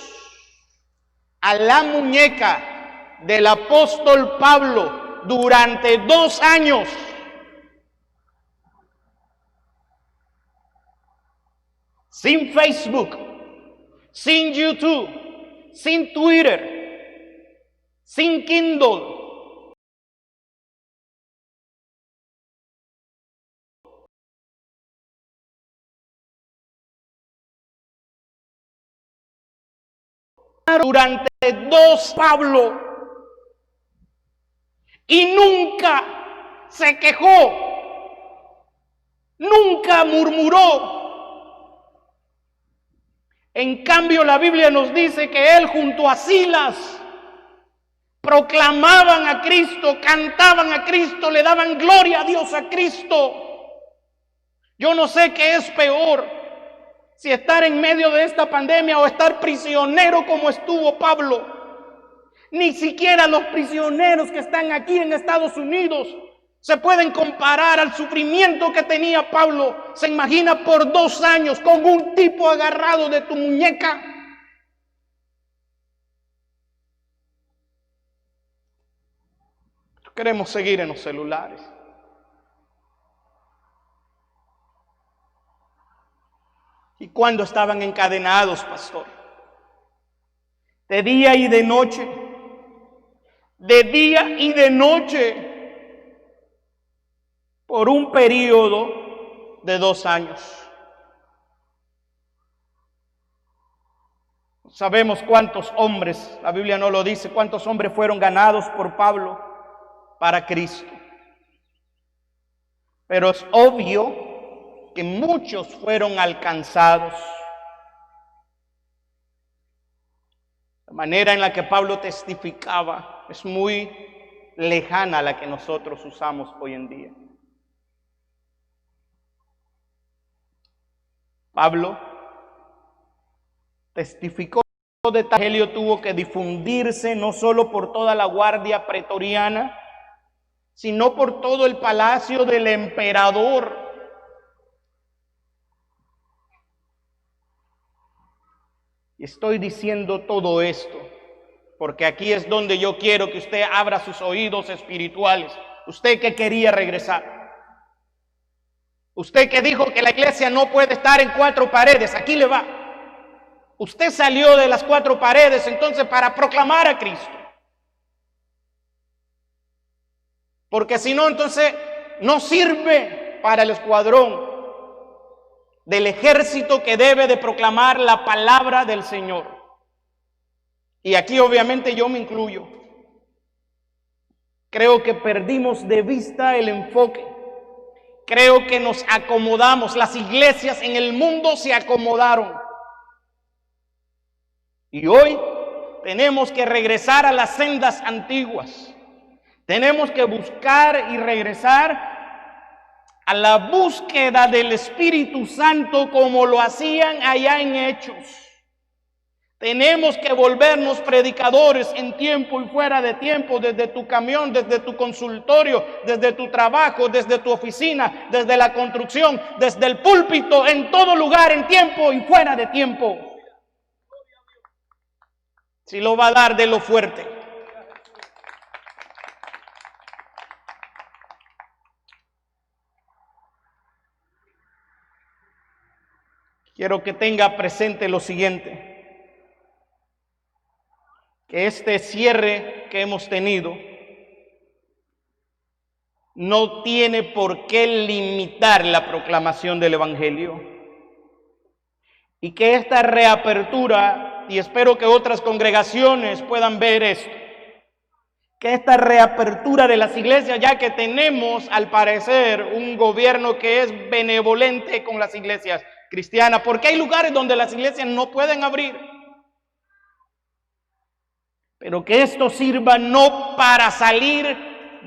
a la muñeca del apóstol Pablo durante 2 años. Sin Facebook, sin YouTube, sin Twitter, sin Kindle. Durante 2 Pablo, y nunca se quejó, nunca murmuró. En cambio, la Biblia nos dice que él junto a Silas proclamaban a Cristo, cantaban a Cristo, le daban gloria a Dios a Cristo. Yo no sé qué es peor, si estar en medio de esta pandemia o estar prisionero como estuvo Pablo. Ni siquiera los prisioneros que están aquí en Estados Unidos se pueden comparar al sufrimiento que tenía Pablo. Se imagina por 2 años con un tipo agarrado de tu muñeca. Queremos seguir en los celulares. ¿Y cuándo estaban encadenados, pastor? De día y de noche. De día y de noche. Por un periodo de 2 años. Sabemos cuántos hombres, la Biblia no lo dice, cuántos hombres fueron ganados por Pablo para Cristo. Pero es obvio que muchos fueron alcanzados. La manera en la que Pablo testificaba es muy lejana a la que nosotros usamos hoy en día. Pablo testificó de tal evangelio tuvo que difundirse no solo por toda la guardia pretoriana, sino por todo el palacio del emperador. Y estoy diciendo todo esto porque aquí es donde yo quiero que usted abra sus oídos espirituales. Usted que quería regresar. Usted que dijo que la iglesia no puede estar en 4 paredes. Aquí le va. Usted salió de las 4 paredes entonces para proclamar a Cristo. Porque si no, entonces no sirve para el escuadrón del ejército que debe de proclamar la palabra del Señor. Y aquí obviamente yo me incluyo. Creo que perdimos de vista el enfoque. Creo que nos acomodamos. Las iglesias en el mundo se acomodaron. Y hoy tenemos que regresar a las sendas antiguas. Tenemos que buscar y regresar a la búsqueda del Espíritu Santo como lo hacían allá en Hechos. Tenemos que volvernos predicadores en tiempo y fuera de tiempo, desde tu camión, desde tu consultorio, desde tu trabajo, desde tu oficina, desde la construcción, desde el púlpito, en todo lugar, en tiempo y fuera de tiempo. Si lo va a dar, de lo fuerte. Quiero que tenga presente lo siguiente, que este cierre que hemos tenido no tiene por qué limitar la proclamación del Evangelio, y que esta reapertura, y espero que otras congregaciones puedan ver esto, que esta reapertura de las iglesias, ya que tenemos al parecer un gobierno que es benevolente con las iglesias cristiana, porque hay lugares donde las iglesias no pueden abrir, pero que esto sirva no para salir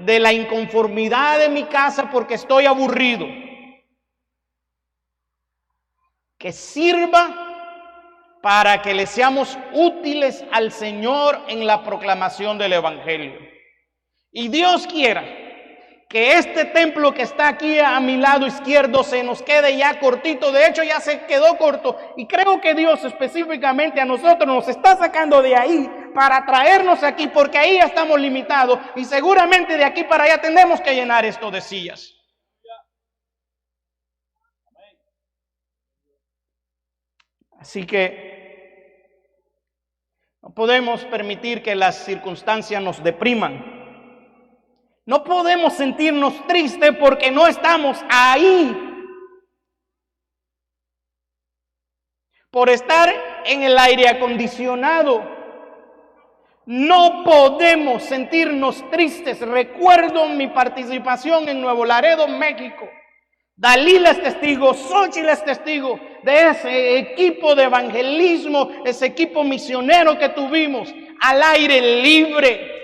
de la inconformidad de mi casa porque estoy aburrido, que sirva para que le seamos útiles al Señor en la proclamación del Evangelio. Y Dios quiera que este templo que está aquí a mi lado izquierdo se nos quede ya cortito. De hecho ya se quedó corto, y creo que Dios específicamente a nosotros nos está sacando de ahí para traernos aquí, porque ahí ya estamos limitados, y seguramente de aquí para allá tenemos que llenar esto de sillas. Así que no podemos permitir que las circunstancias nos depriman. No podemos sentirnos tristes porque no estamos ahí. Por estar en el aire acondicionado, no podemos sentirnos tristes. Recuerdo mi participación en Nuevo Laredo, México. Dalila es testigo, Xochitl es testigo de ese equipo de evangelismo, ese equipo misionero que tuvimos al aire libre,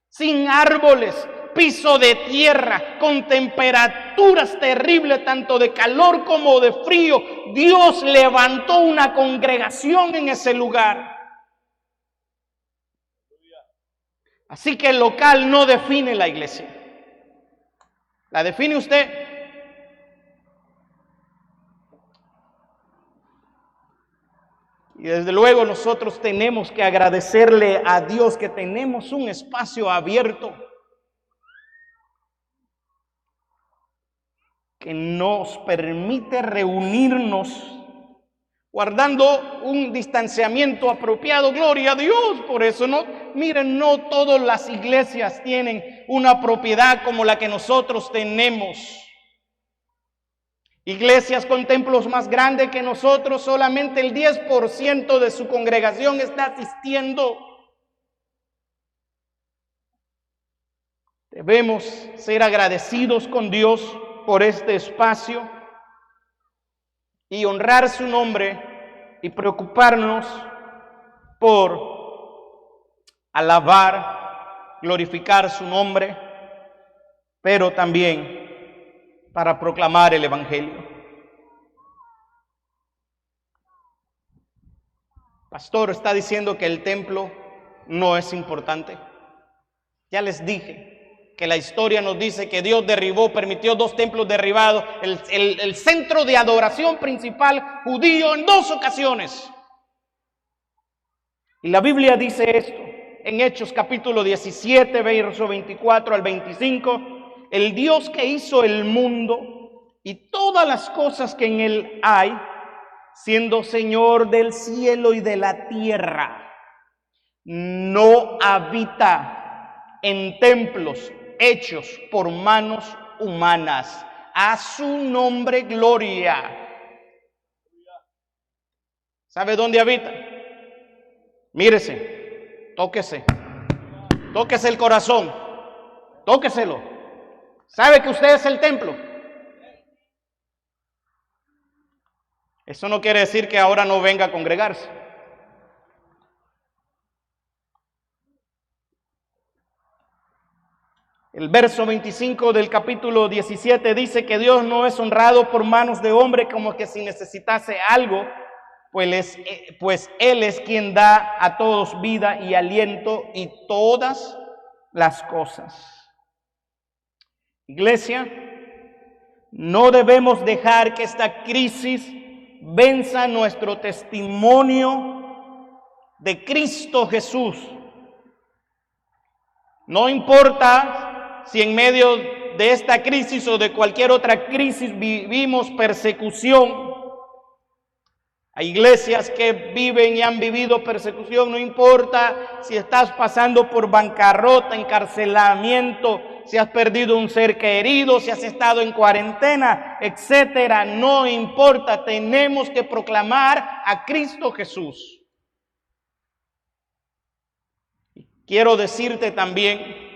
sin árboles, piso de tierra, con temperaturas terribles, tanto de calor como de frío. Dios levantó una congregación en ese lugar. Así que el local no define la iglesia. ¿La define usted? Y desde luego nosotros tenemos que agradecerle a Dios que tenemos un espacio abierto que nos permite reunirnos guardando un distanciamiento apropiado. Gloria a Dios por eso. Miren, no todas las iglesias tienen una propiedad como la que nosotros tenemos. Iglesias con templos más grandes que nosotros, solamente el 10% de su congregación está asistiendo. Debemos ser agradecidos con Dios por este espacio y honrar su nombre y preocuparnos por alabar, glorificar su nombre, pero también para proclamar el Evangelio. Pastor, está diciendo que el templo no es importante. Ya les dije que la historia nos dice que Dios permitió 2 templos derribados, el centro de adoración principal judío, en 2 ocasiones. Y la Biblia dice esto en Hechos capítulo 17, verso 24 al 25. El Dios que hizo el mundo y todas las cosas que en él hay, siendo Señor del cielo y de la tierra, no habita en templos hechos por manos humanas. A su nombre gloria. ¿Sabe dónde habita? Mírese, tóquese el corazón, tóqueselo. ¿Sabe que usted es el templo? Eso no quiere decir que ahora no venga a congregarse. El verso 25 del capítulo 17 dice que Dios no es honrado por manos de hombre como que si necesitase algo, pues Él es quien da a todos vida y aliento y todas las cosas. Iglesia, no debemos dejar que esta crisis venza nuestro testimonio de Cristo Jesús. No importa si en medio de esta crisis o de cualquier otra crisis vivimos persecución. Hay iglesias que viven y han vivido persecución, no importa si estás pasando por bancarrota, encarcelamiento, si has perdido un ser querido, si has estado en cuarentena, etcétera, no importa, tenemos que proclamar a Cristo Jesús. Quiero decirte también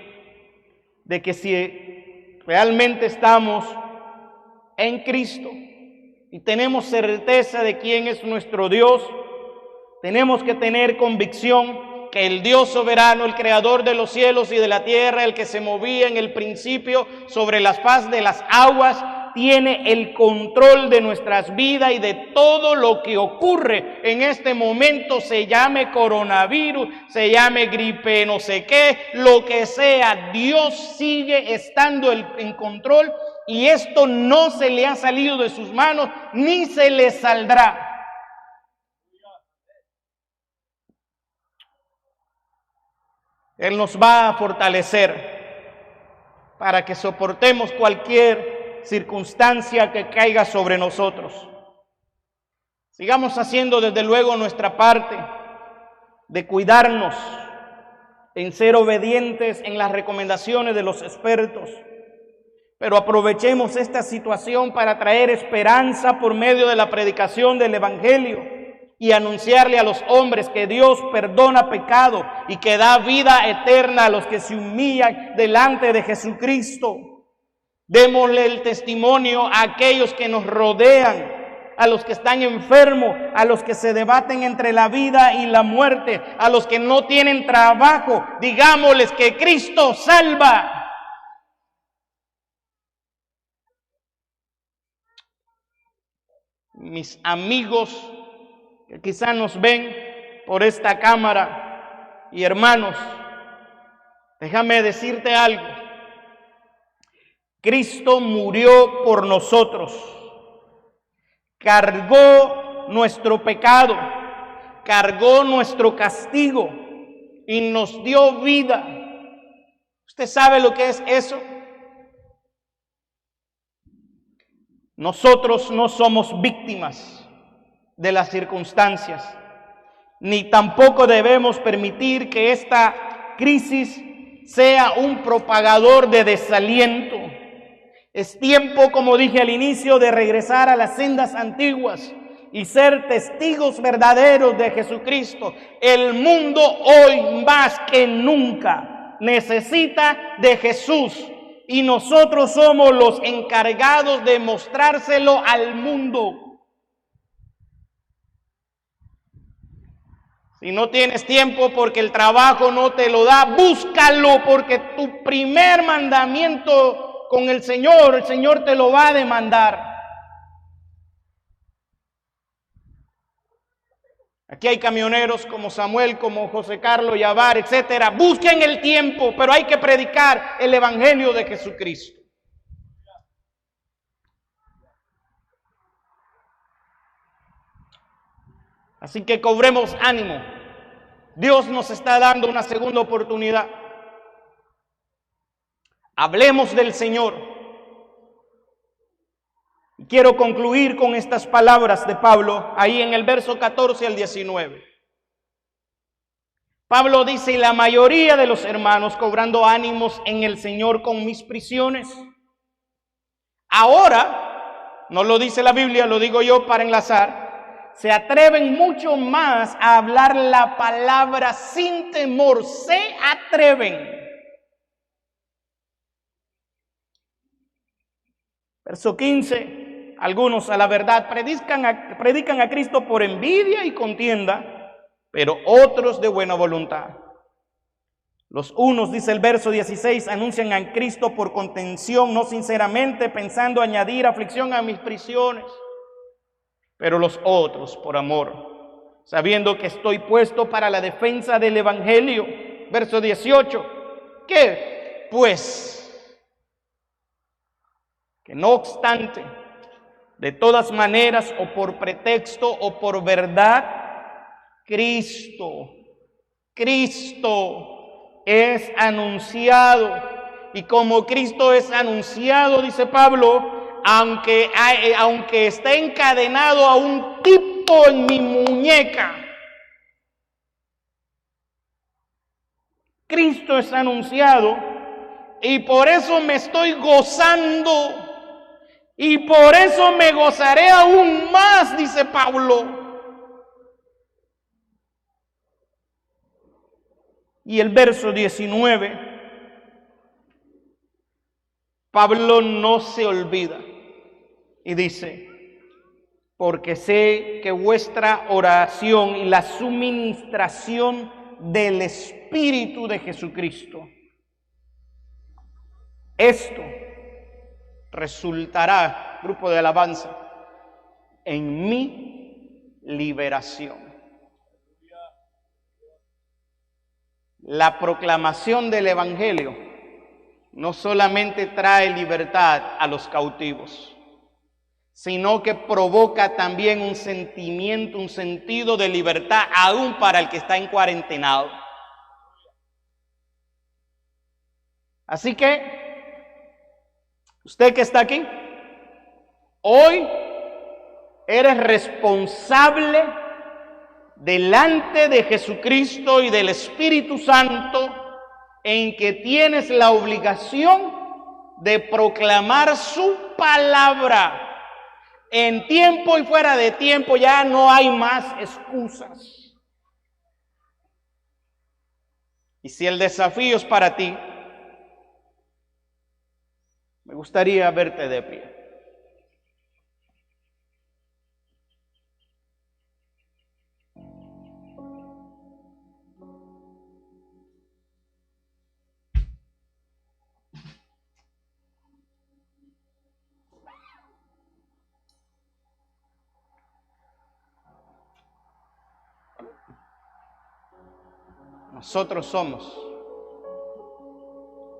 de que si realmente estamos en Cristo y tenemos certeza de quién es nuestro Dios, tenemos que tener convicción que el Dios soberano, el creador de los cielos y de la tierra, el que se movía en el principio sobre la faz de las aguas, tiene el control de nuestras vidas y de todo lo que ocurre en este momento, se llame coronavirus, se llame gripe, no sé qué, lo que sea, Dios sigue estando en control y esto no se le ha salido de sus manos ni se le saldrá. Él nos va a fortalecer para que soportemos cualquier circunstancia que caiga sobre nosotros. Sigamos haciendo desde luego nuestra parte de cuidarnos, en ser obedientes en las recomendaciones de los expertos, pero aprovechemos esta situación para traer esperanza por medio de la predicación del Evangelio y anunciarle a los hombres que Dios perdona pecado y que da vida eterna a los que se humillan delante de Jesucristo. Démosle el testimonio a aquellos que nos rodean, a los que están enfermos, a los que se debaten entre la vida y la muerte, a los que no tienen trabajo. Digámosles que Cristo salva. Mis amigos que quizás nos ven por esta cámara y hermanos, déjame decirte algo. Cristo murió por nosotros, cargó nuestro pecado, cargó nuestro castigo y nos dio vida. ¿Usted sabe lo que es eso? Nosotros no somos víctimas de las circunstancias, ni tampoco debemos permitir que esta crisis sea un propagador de desaliento. Es tiempo, como dije al inicio, de regresar a las sendas antiguas y ser testigos verdaderos de Jesucristo. El mundo hoy más que nunca necesita de Jesús y nosotros somos los encargados de mostrárselo al mundo. Si no tienes tiempo porque el trabajo no te lo da, búscalo, porque tu primer mandamiento con el Señor te lo va a demandar. Aquí hay camioneros como Samuel, como José Carlos Yavar, etcétera. Busquen el tiempo, pero hay que predicar el Evangelio de Jesucristo. Así que cobremos ánimo. Dios nos está dando una segunda oportunidad. Hablemos del Señor. Quiero concluir con estas palabras de Pablo, ahí en el verso 14 al 19. Pablo dice, y la mayoría de los hermanos cobrando ánimos en el Señor con mis prisiones. Ahora, no lo dice la Biblia, lo digo yo para enlazar, se atreven mucho más a hablar la palabra sin temor, se atreven. Verso 15, algunos a la verdad predican a Cristo por envidia y contienda, pero otros de buena voluntad. Los unos, dice el verso 16, anuncian a Cristo por contención, no sinceramente, pensando añadir aflicción a mis prisiones. Pero los otros por amor, sabiendo que estoy puesto para la defensa del evangelio. Verso 18, ¿qué? Pues, que no obstante, de todas maneras, o por pretexto o por verdad, Cristo es anunciado. Y como Cristo es anunciado, dice Pablo, aunque esté encadenado a un tipo en mi muñeca, Cristo es anunciado y por eso me estoy gozando y por eso me gozaré aún más, dice Pablo. Y el verso 19, Pablo no se olvida y dice, porque sé que vuestra oración y la suministración del Espíritu de Jesucristo, esto resultará, grupo de alabanza, en mi liberación. La proclamación del Evangelio no solamente trae libertad a los cautivos, sino que provoca también un sentimiento, un sentido de libertad aún para el que está en cuarentenado. Así que, usted que está aquí, hoy eres responsable delante de Jesucristo y del Espíritu Santo, en que tienes la obligación de proclamar su palabra. En tiempo y fuera de tiempo ya no hay más excusas. Y si el desafío es para ti, me gustaría verte de pie. Nosotros somos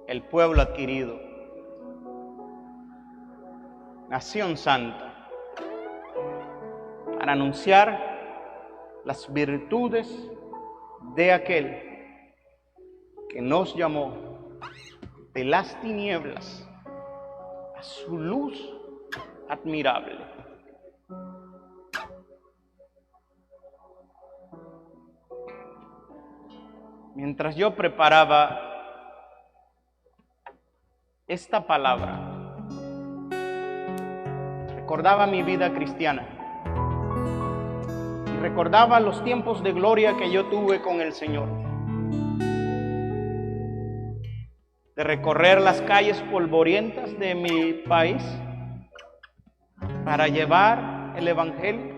el pueblo adquirido, nación santa, para anunciar las virtudes de aquel que nos llamó de las tinieblas a su luz admirable. Mientras yo preparaba esta palabra, recordaba mi vida cristiana y recordaba los tiempos de gloria que yo tuve con el Señor, de recorrer las calles polvorientas de mi país para llevar el Evangelio,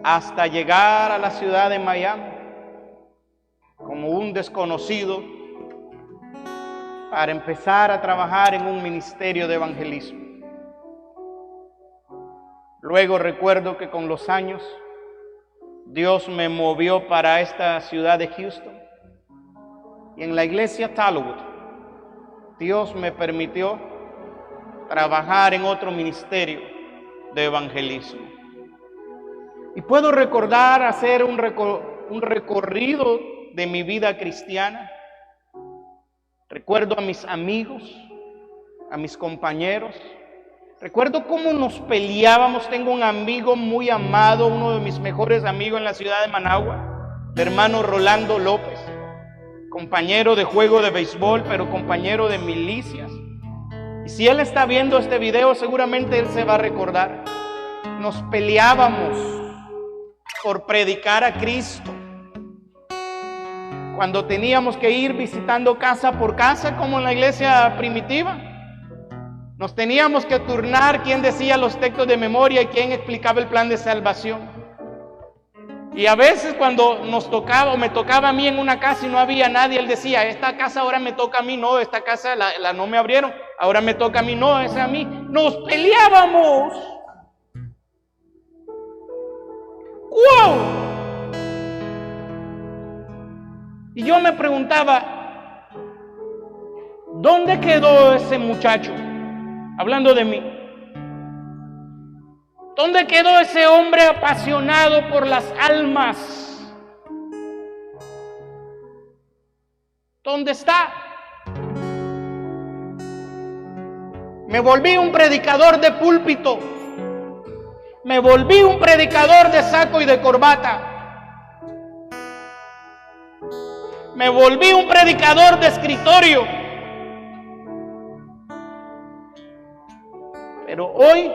hasta llegar a la ciudad de Miami como un desconocido para empezar a trabajar en un ministerio de evangelismo. Luego recuerdo que con los años Dios me movió para esta ciudad de Houston y en la iglesia Talwood Dios me permitió trabajar en otro ministerio de evangelismo. Y puedo recordar hacer un recorrido de mi vida cristiana. Recuerdo a mis amigos, a mis compañeros, Recuerdo cómo nos peleábamos. Tengo un amigo muy amado, uno de mis mejores amigos en la ciudad de Managua, el hermano Rolando López, compañero de juego de béisbol, pero compañero de milicias. Y si él está viendo este video, seguramente él se va a recordar. Nos peleábamos por predicar a Cristo. Cuando teníamos que ir visitando casa por casa, como en la iglesia primitiva, nos teníamos que turnar quién decía los textos de memoria y quién explicaba el plan de salvación. Y a veces cuando nos tocaba o me tocaba a mí en una casa y no había nadie, él decía, esta casa ahora me toca a mí, no, esta casa la no me abrieron, ahora me toca a mí, no, esa a mí. Nos peleábamos. ¡Wow! Y yo me preguntaba, ¿dónde quedó ese muchacho? Hablando de mí. ¿Dónde quedó ese hombre apasionado por las almas? ¿Dónde está? Me volví un predicador de púlpito. Me volví un predicador de saco y de corbata. Me volví un predicador de escritorio. Pero hoy,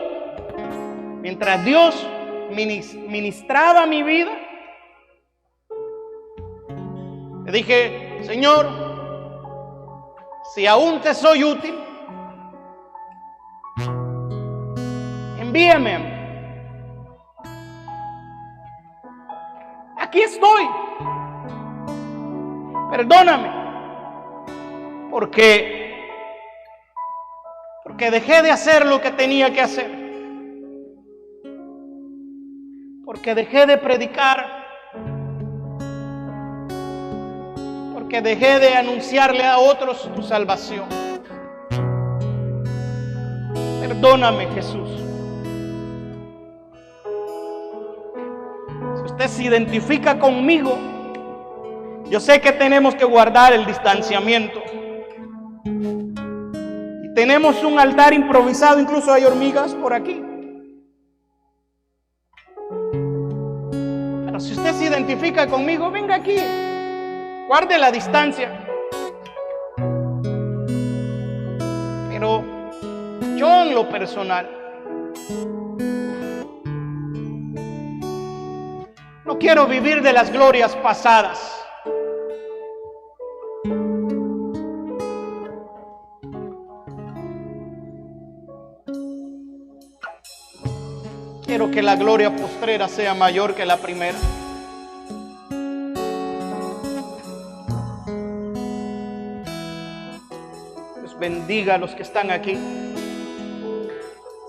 mientras Dios ministraba mi vida, le dije, Señor, si aún te soy útil, envíame a mí. Aquí estoy. Perdóname, porque dejé de hacer lo que tenía que hacer, porque dejé de predicar, porque dejé de anunciarle a otros tu salvación. Perdóname, Jesús. Si usted se identifica conmigo, yo sé que tenemos que guardar el distanciamiento. Y tenemos un altar improvisado, incluso hay hormigas por aquí. Pero si usted se identifica conmigo, venga aquí. Guarde la distancia. Pero yo en lo personal no quiero vivir de las glorias pasadas. Quiero que la gloria postrera sea mayor que la primera. Dios bendiga a los que están aquí.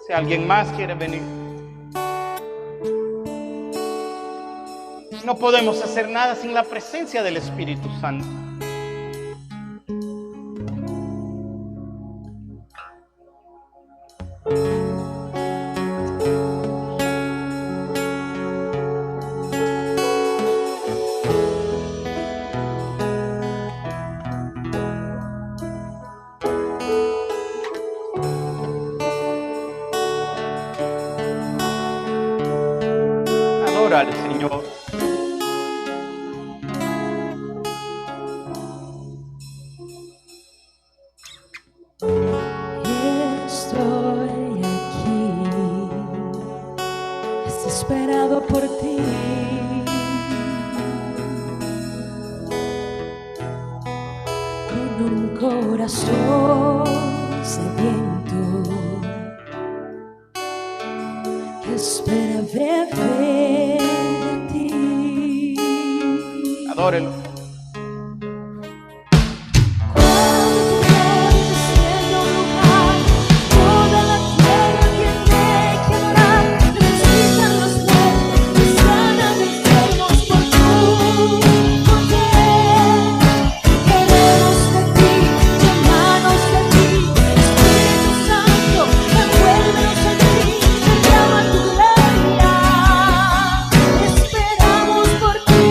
Si alguien más quiere venir. No podemos hacer nada sin la presencia del Espíritu Santo. Adora al Señor. Estoy aquí, desesperado por ti. Con un corazón sediento que espera beber de ti. Adórelo. Esperamos por ti.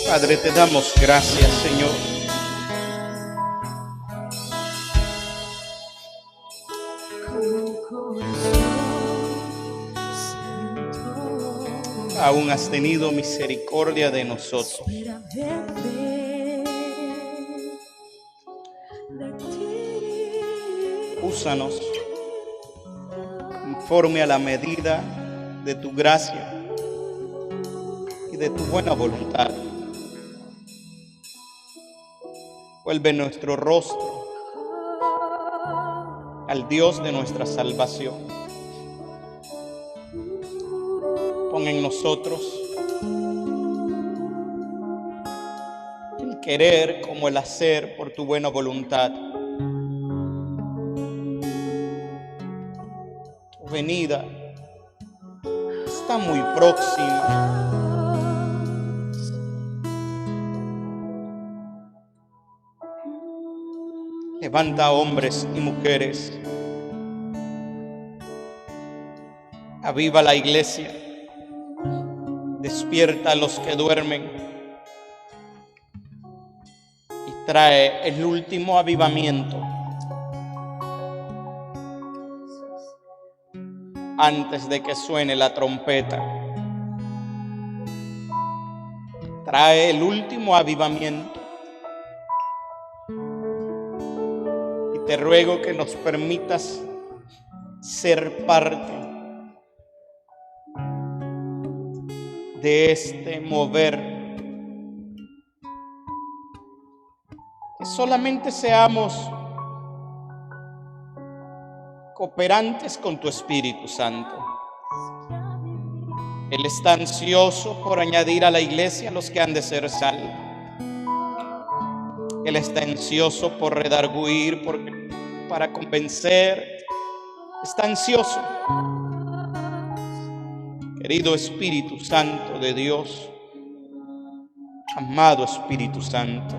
Padre, te damos gracias, Señor. Aún has tenido misericordia de nosotros. Úsanos conforme a la medida de tu gracia y de tu buena voluntad. Vuelve nuestro rostro al Dios de nuestra salvación. Pon en nosotros el querer como el hacer por tu buena voluntad. Tu venida está muy próxima. Levanta hombres y mujeres. Aviva la iglesia. Despierta a los que duermen. Y trae el último avivamiento antes de que suene la trompeta. Trae el último avivamiento. Y te ruego que nos permitas ser parte de este mover. Que solamente seamos cooperantes con tu Espíritu Santo. Él está ansioso por añadir a la iglesia a los que han de ser salvos. Él está ansioso por redarguir, para convencer. Está ansioso. Querido Espíritu Santo de Dios, amado Espíritu Santo,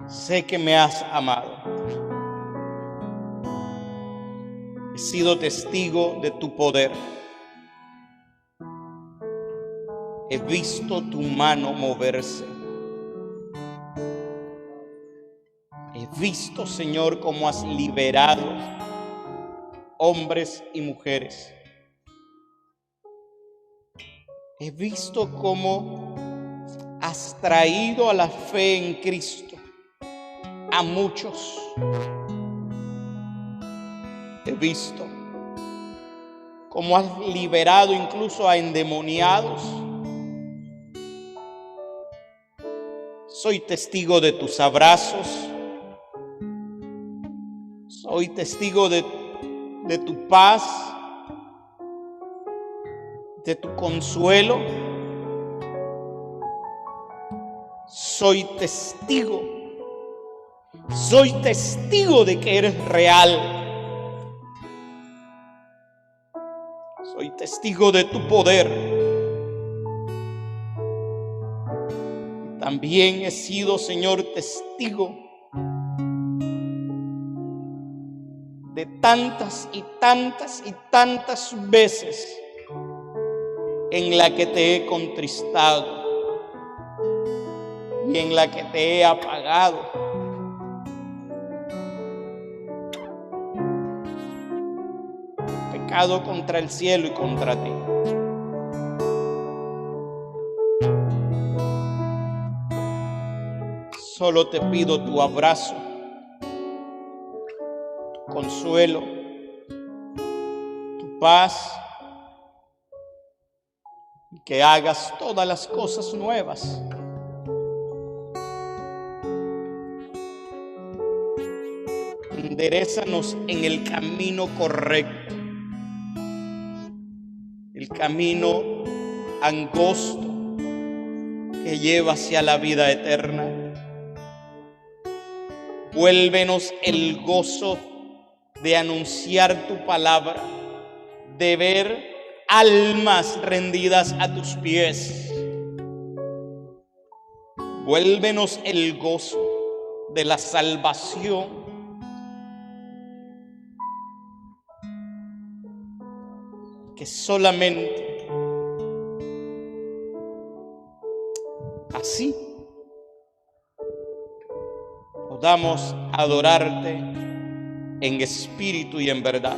sé que me has amado. He sido testigo de tu poder. He visto tu mano moverse. He visto, Señor, cómo has liberado hombres y mujeres. He visto cómo has traído a la fe en Cristo a muchos. He visto cómo has liberado incluso a endemoniados. Soy testigo de tus abrazos. Soy testigo de tu paz, de tu consuelo. Soy testigo de que eres real. Soy testigo de tu poder. También he sido, Señor, testigo de tantas y tantas y tantas veces en la que te he contristado y en la que te he apagado. Pecado contra el cielo y contra ti. Solo te pido tu abrazo, tu consuelo, tu paz, y que hagas todas las cosas nuevas. Enderézanos en el camino correcto, el camino angosto que lleva hacia la vida eterna. Vuélvenos el gozo de anunciar tu palabra, de ver almas rendidas a tus pies. Vuélvenos el gozo de la salvación. Que solamente así podamos adorarte en espíritu y en verdad.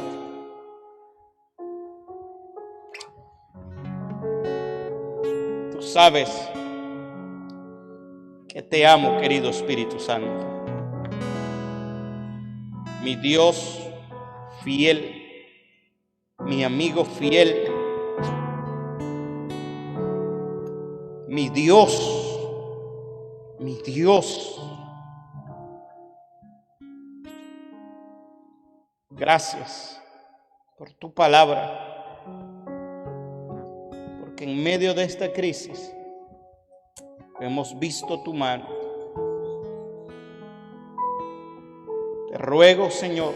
Tú sabes que te amo, querido Espíritu Santo. Mi Dios fiel, mi amigo fiel, mi Dios, mi Dios. Gracias por tu palabra, porque en medio de esta crisis hemos visto tu mano. Te ruego, Señor,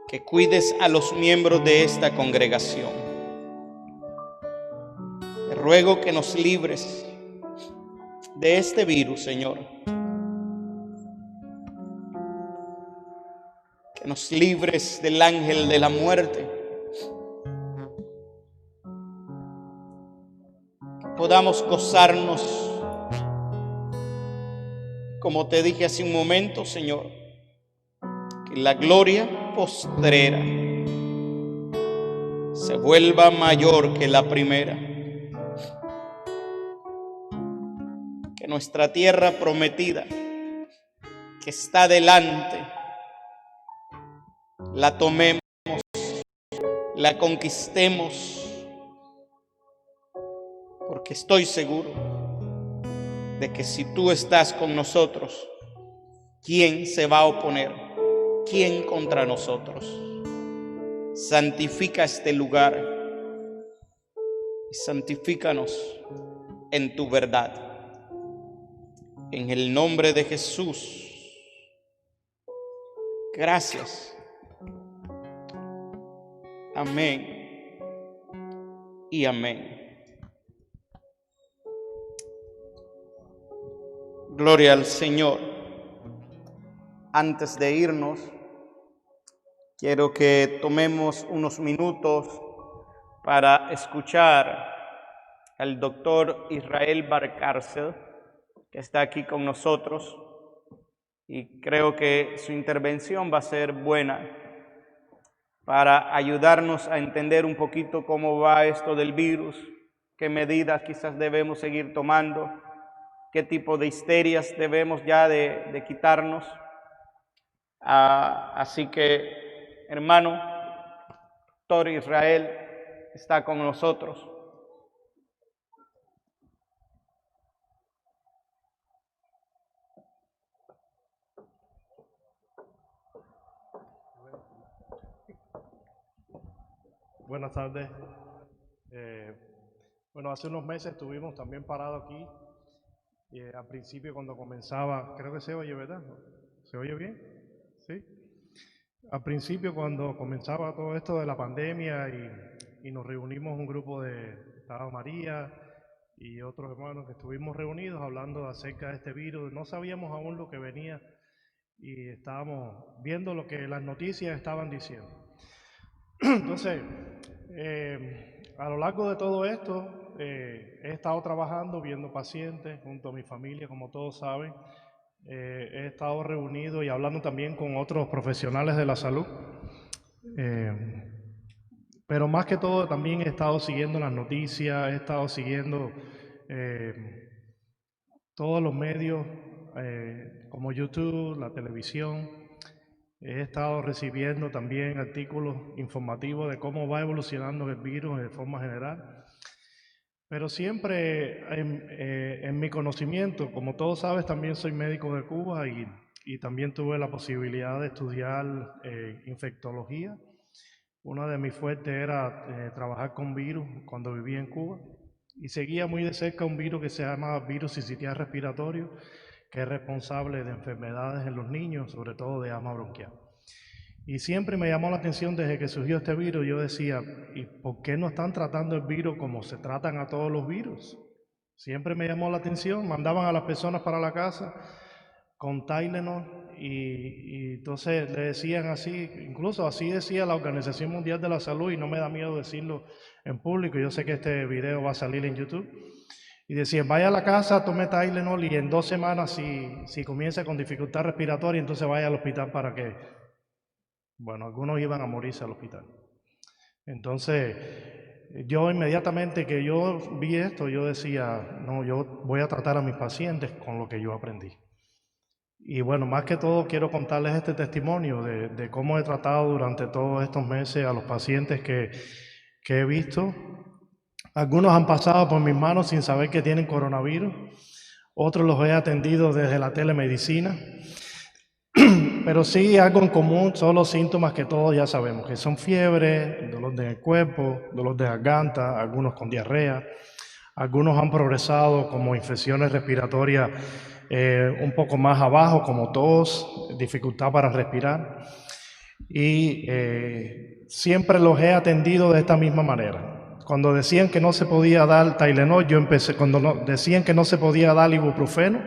que cuides a los miembros de esta congregación. Te ruego que nos libres de este virus, Señor. Que nos libres del ángel de la muerte. Que podamos gozarnos, como te dije hace un momento, Señor, que la gloria postrera se vuelva mayor que la primera. Que nuestra tierra prometida, que está delante, la tomemos, la conquistemos, porque estoy seguro de que si tú estás con nosotros, ¿quién se va a oponer? ¿Quién contra nosotros? Santifica este lugar y santifícanos en tu verdad. En el nombre de Jesús. Gracias. Amén y amén. Gloria al Señor. Antes de irnos, quiero que tomemos unos minutos para escuchar al doctor Israel Valcárcel, que está aquí con nosotros, y creo que su intervención va a ser buena para ayudarnos a entender un poquito cómo va esto del virus, qué medidas quizás debemos seguir tomando, qué tipo de histerias debemos ya de quitarnos. Así que, hermano, doctor Israel está con nosotros. Buenas tardes. Bueno, hace unos meses estuvimos también parados aquí. Al principio, cuando comenzaba, creo que se oye, ¿verdad? ¿Se oye bien? Sí. Al principio, cuando comenzaba todo esto de la pandemia y nos reunimos un grupo estaba María y otros hermanos que estuvimos reunidos hablando acerca de este virus, no sabíamos aún lo que venía y estábamos viendo lo que las noticias estaban diciendo. Entonces, a lo largo de todo esto, he estado trabajando, viendo pacientes junto a mi familia, como todos saben. He estado reunido y hablando también con otros profesionales de la salud. Pero más que todo también he estado siguiendo las noticias, he estado siguiendo todos los medios como YouTube, la televisión. He estado recibiendo también artículos informativos de cómo va evolucionando el virus de forma general. Pero siempre en mi conocimiento, como todos sabes, también soy médico de Cuba y también tuve la posibilidad de estudiar infectología. Una de mis fuertes era trabajar con virus cuando vivía en Cuba y seguía muy de cerca un virus que se llama virus sincitial respiratorio, que es responsable de enfermedades en los niños, sobre todo de asma bronquial. Y siempre me llamó la atención desde que surgió este virus, yo decía, ¿y por qué no están tratando el virus como se tratan a todos los virus? Siempre me llamó la atención, mandaban a las personas para la casa con Tylenol y entonces le decían así, incluso así decía la Organización Mundial de la Salud, y no me da miedo decirlo en público, yo sé que este video va a salir en YouTube. Y decían, vaya a la casa, tome Tylenol y en 2 semanas si comienza con dificultad respiratoria, entonces vaya al hospital para que, bueno, algunos iban a morirse al hospital. Entonces, yo inmediatamente que yo vi esto, yo decía, no, yo voy a tratar a mis pacientes con lo que yo aprendí. Y bueno, más que todo quiero contarles este testimonio de cómo he tratado durante todos estos meses a los pacientes que he visto. Algunos han pasado por mis manos sin saber que tienen coronavirus, otros los he atendido desde la telemedicina, pero sí algo en común son los síntomas que todos ya sabemos, que son fiebre, dolor en el cuerpo, dolor de garganta, algunos con diarrea, algunos han progresado como infecciones respiratorias un poco más abajo, como tos, dificultad para respirar, y siempre los he atendido de esta misma manera. Cuando decían que no se podía dar Tylenol, decían que no se podía dar ibuprofeno,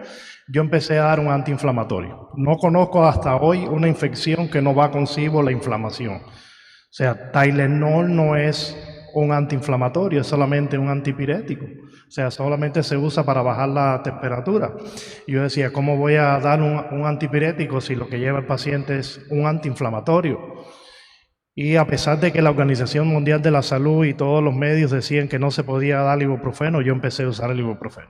yo empecé a dar un antiinflamatorio. No conozco hasta hoy una infección que no va consigo la inflamación. O sea, Tylenol no es un antiinflamatorio, es solamente un antipirético. O sea, solamente se usa para bajar la temperatura. Y yo decía, ¿cómo voy a dar un antipirético si lo que lleva el paciente es un antiinflamatorio? Y a pesar de que la Organización Mundial de la Salud y todos los medios decían que no se podía dar ibuprofeno, yo empecé a usar el ibuprofeno.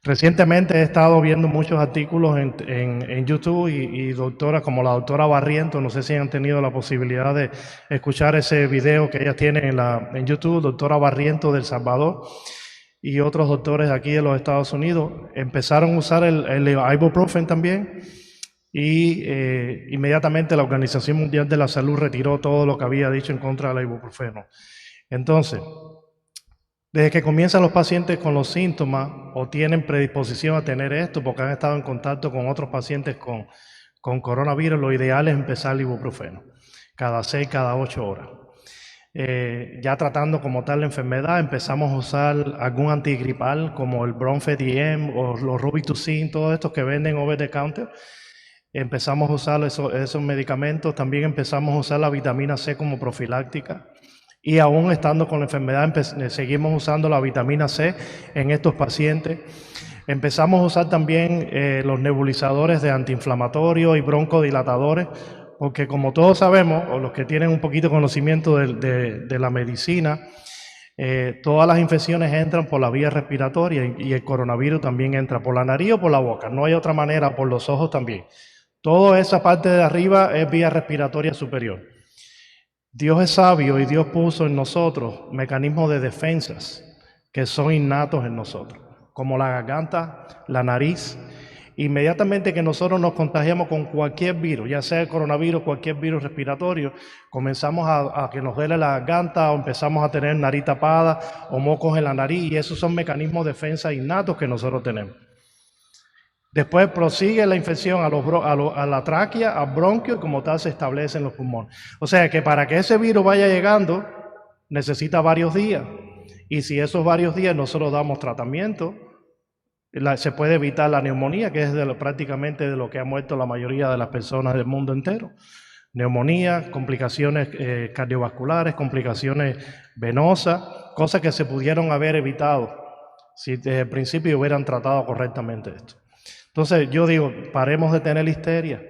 Recientemente he estado viendo muchos artículos en YouTube y doctoras como la doctora Barriento, no sé si han tenido la posibilidad de escuchar ese video que ella tiene en YouTube, doctora Barriento de El Salvador, y otros doctores aquí de los Estados Unidos, empezaron a usar el ibuprofeno también. Y inmediatamente la Organización Mundial de la Salud retiró todo lo que había dicho en contra del ibuprofeno. Entonces, desde que comienzan los pacientes con los síntomas o tienen predisposición a tener esto porque han estado en contacto con otros pacientes con coronavirus, lo ideal es empezar el ibuprofeno, cada 6, cada 8 horas. Ya tratando como tal la enfermedad, empezamos a usar algún antigripal como el Bromfedim o los Robitussin, todos estos que venden over the counter. Empezamos a usar esos medicamentos, también empezamos a usar la vitamina C como profiláctica y aún estando con la enfermedad seguimos usando la vitamina C en estos pacientes. Empezamos a usar también los nebulizadores de antiinflamatorios y broncodilatadores, porque como todos sabemos, o los que tienen un poquito de conocimiento de la medicina, todas las infecciones entran por la vía respiratoria y el coronavirus también entra por la nariz o por la boca, no hay otra manera, por los ojos también. Toda esa parte de arriba es vía respiratoria superior. Dios es sabio y Dios puso en nosotros mecanismos de defensas que son innatos en nosotros, como la garganta, la nariz. Inmediatamente que nosotros nos contagiamos con cualquier virus, ya sea el coronavirus, cualquier virus respiratorio, comenzamos a que nos duele la garganta o empezamos a tener nariz tapada o mocos en la nariz, y esos son mecanismos de defensa innatos que nosotros tenemos. Después prosigue la infección a la tráquea, al bronquio, y como tal se establece en los pulmones. O sea que para que ese virus vaya llegando, necesita varios días. Y si esos varios días nosotros damos tratamiento, se puede evitar la neumonía, que es prácticamente de lo que ha muerto la mayoría de las personas del mundo entero. Neumonía, complicaciones cardiovasculares, complicaciones venosas, cosas que se pudieron haber evitado si desde el principio hubieran tratado correctamente esto. Entonces yo digo, paremos de tener histeria.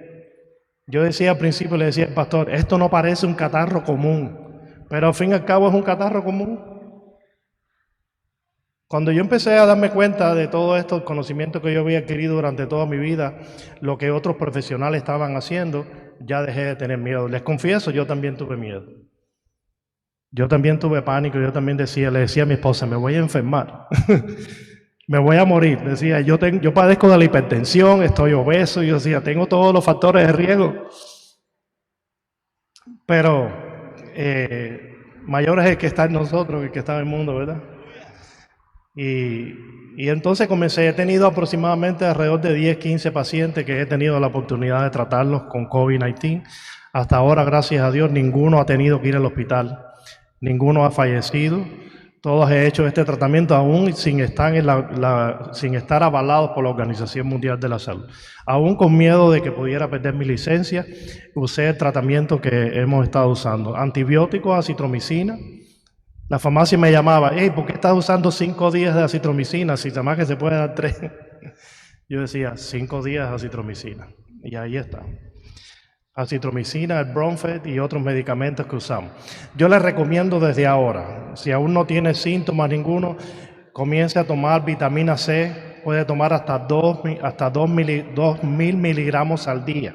Yo decía al principio, le decía al pastor, esto no parece un catarro común, pero al fin y al cabo es un catarro común. Cuando yo empecé a darme cuenta de todo esto, el conocimiento que yo había adquirido durante toda mi vida, lo que otros profesionales estaban haciendo, ya dejé de tener miedo. Les confieso, yo también tuve miedo. Yo también tuve pánico, yo también le decía a mi esposa, me voy a enfermar. Me voy a morir. Decía, yo padezco de la hipertensión, estoy obeso, yo decía, tengo todos los factores de riesgo. Pero mayor es el que está en nosotros que el que está en el mundo, ¿verdad? Y entonces he tenido aproximadamente alrededor de 10, 15 pacientes que he tenido la oportunidad de tratarlos con COVID-19. Hasta ahora, gracias a Dios, ninguno ha tenido que ir al hospital, ninguno ha fallecido. Todos he hecho este tratamiento aún sin estar avalados por la Organización Mundial de la Salud. Aún con miedo de que pudiera perder mi licencia, usé el tratamiento que hemos estado usando. Antibióticos, acitromicina, La farmacia me llamaba, hey, ¿por qué estás usando 5 días de acitromicina si nada más que se puede dar 3? Yo decía, 5 días de acitromicina. Y ahí está. Acitromicina, el Bronfed y otros medicamentos que usamos. Yo les recomiendo desde ahora, si aún no tiene síntomas ninguno, comience a tomar vitamina C, puede tomar hasta 2.000 miligramos al día.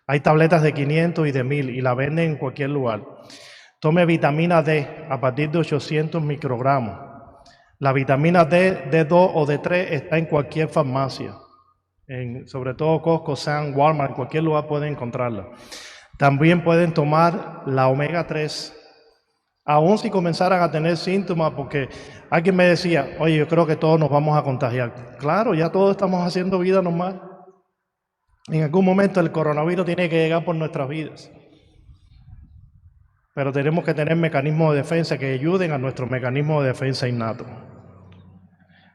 Hay tabletas de 500 y de 1.000 y la venden en cualquier lugar. Tome vitamina D a partir de 800 microgramos. La vitamina D, D2 o D3 está en cualquier farmacia. Sobre todo Costco, Sam, Walmart, en cualquier lugar pueden encontrarla. También pueden tomar la omega 3, aún si comenzaran a tener síntomas, porque alguien me decía, oye, yo creo que todos nos vamos a contagiar. Claro, ya todos estamos haciendo vida normal. En algún momento el coronavirus tiene que llegar por nuestras vidas. Pero tenemos que tener mecanismos de defensa que ayuden a nuestro mecanismo de defensa innato.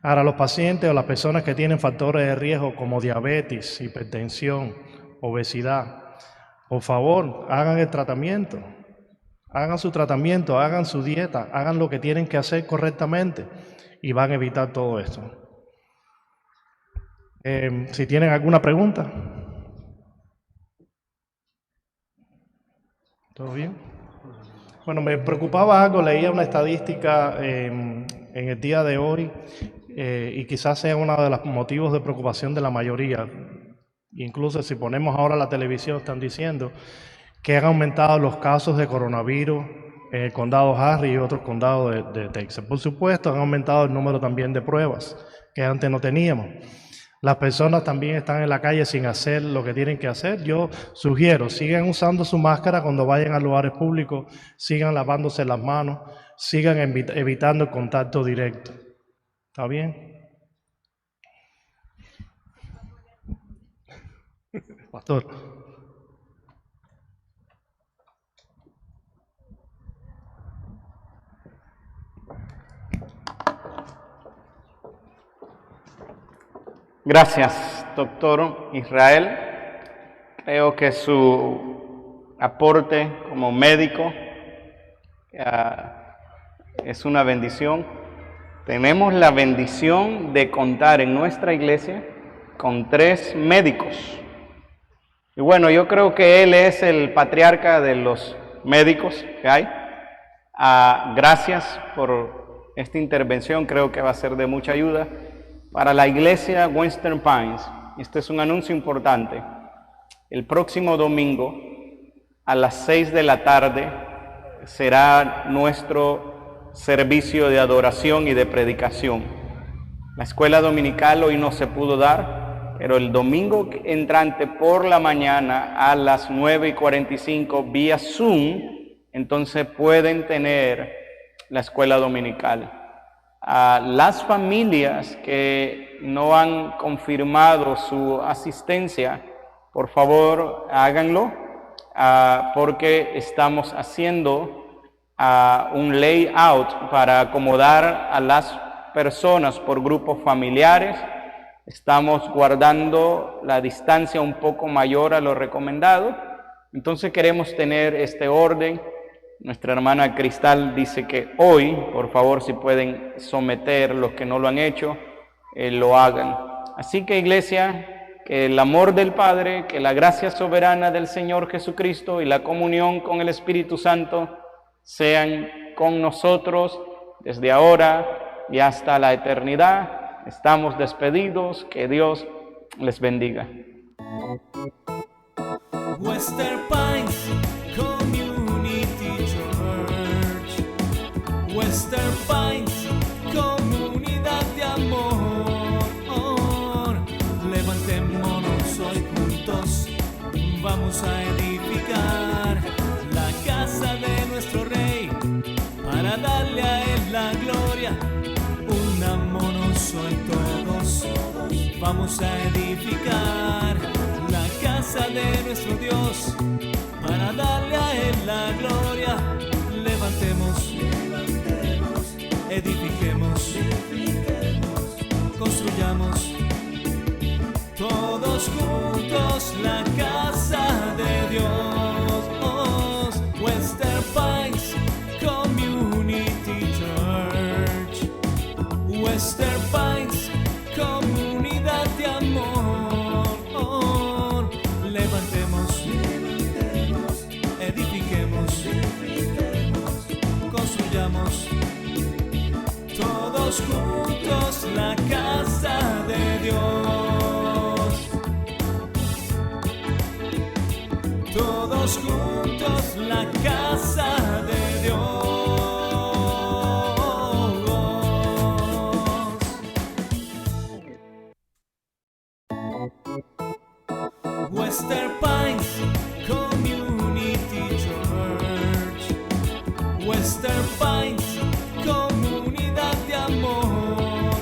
Ahora, los pacientes o las personas que tienen factores de riesgo como diabetes, hipertensión, obesidad, por favor, hagan el tratamiento. Hagan su tratamiento, hagan su dieta, hagan lo que tienen que hacer correctamente y van a evitar todo esto. Si tienen alguna pregunta. ¿Todo bien? Bueno, me preocupaba algo, leía una estadística en el día de hoy y quizás sea uno de los motivos de preocupación de la mayoría. Incluso si ponemos ahora la televisión, están diciendo que han aumentado los casos de coronavirus en el condado Harris y otros condados de Texas. Por supuesto, han aumentado el número también de pruebas que antes no teníamos. Las personas también están en la calle sin hacer lo que tienen que hacer. Yo sugiero, sigan usando su máscara cuando vayan a lugares públicos, sigan lavándose las manos, sigan evitando el contacto directo. ¿Está bien? Pastor. Gracias, doctor Israel. Creo que su aporte como médico es una bendición. Tenemos la bendición de contar en nuestra iglesia con 3 médicos. Y bueno, yo creo que él es el patriarca de los médicos que hay. Gracias por esta intervención, creo que va a ser de mucha ayuda para la iglesia Western Pines. Este es un anuncio importante. El próximo domingo a las 6 de la tarde será nuestro servicio de adoración y de predicación. La escuela dominical hoy no se pudo dar, pero el domingo entrante por la mañana a las 9:45 vía Zoom, entonces pueden tener la escuela dominical. A las familias que no han confirmado su asistencia, por favor háganlo, porque estamos haciendo un layout para acomodar a las personas por grupos familiares. Estamos guardando la distancia un poco mayor a lo recomendado, entonces queremos tener este orden. Nuestra hermana Cristal dice que hoy, por favor, si pueden someter los que no lo han hecho, lo hagan. Así que, iglesia, que el amor del Padre, que la gracia soberana del Señor Jesucristo y la comunión con el Espíritu Santo sean con nosotros desde ahora y hasta la eternidad. Estamos despedidos. Que Dios les bendiga. Western Pines Community Church, Western Pines, comunidad de amor. Levantémonos hoy juntos, vamos a edificar la casa de nuestro Rey, para darle a Él la gloria. Unámonos hoy todos, vamos a edificar la casa de nuestro Dios, para darle a Él la gloria. Levantemos, edifiquemos, construyamos todos juntos la casa de Dios. Western Pines Community Church. Western Pines, comunidad de amor. Levantemos, edifiquemos, construyamos todos juntos la casa de Dios. Todos juntos la casa de Dios. Western Pines Community Church. Western Pines, comunidad de amor.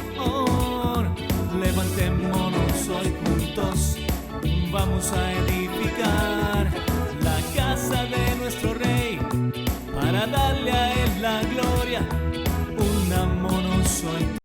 Levantémonos hoy juntos, vamos a edificar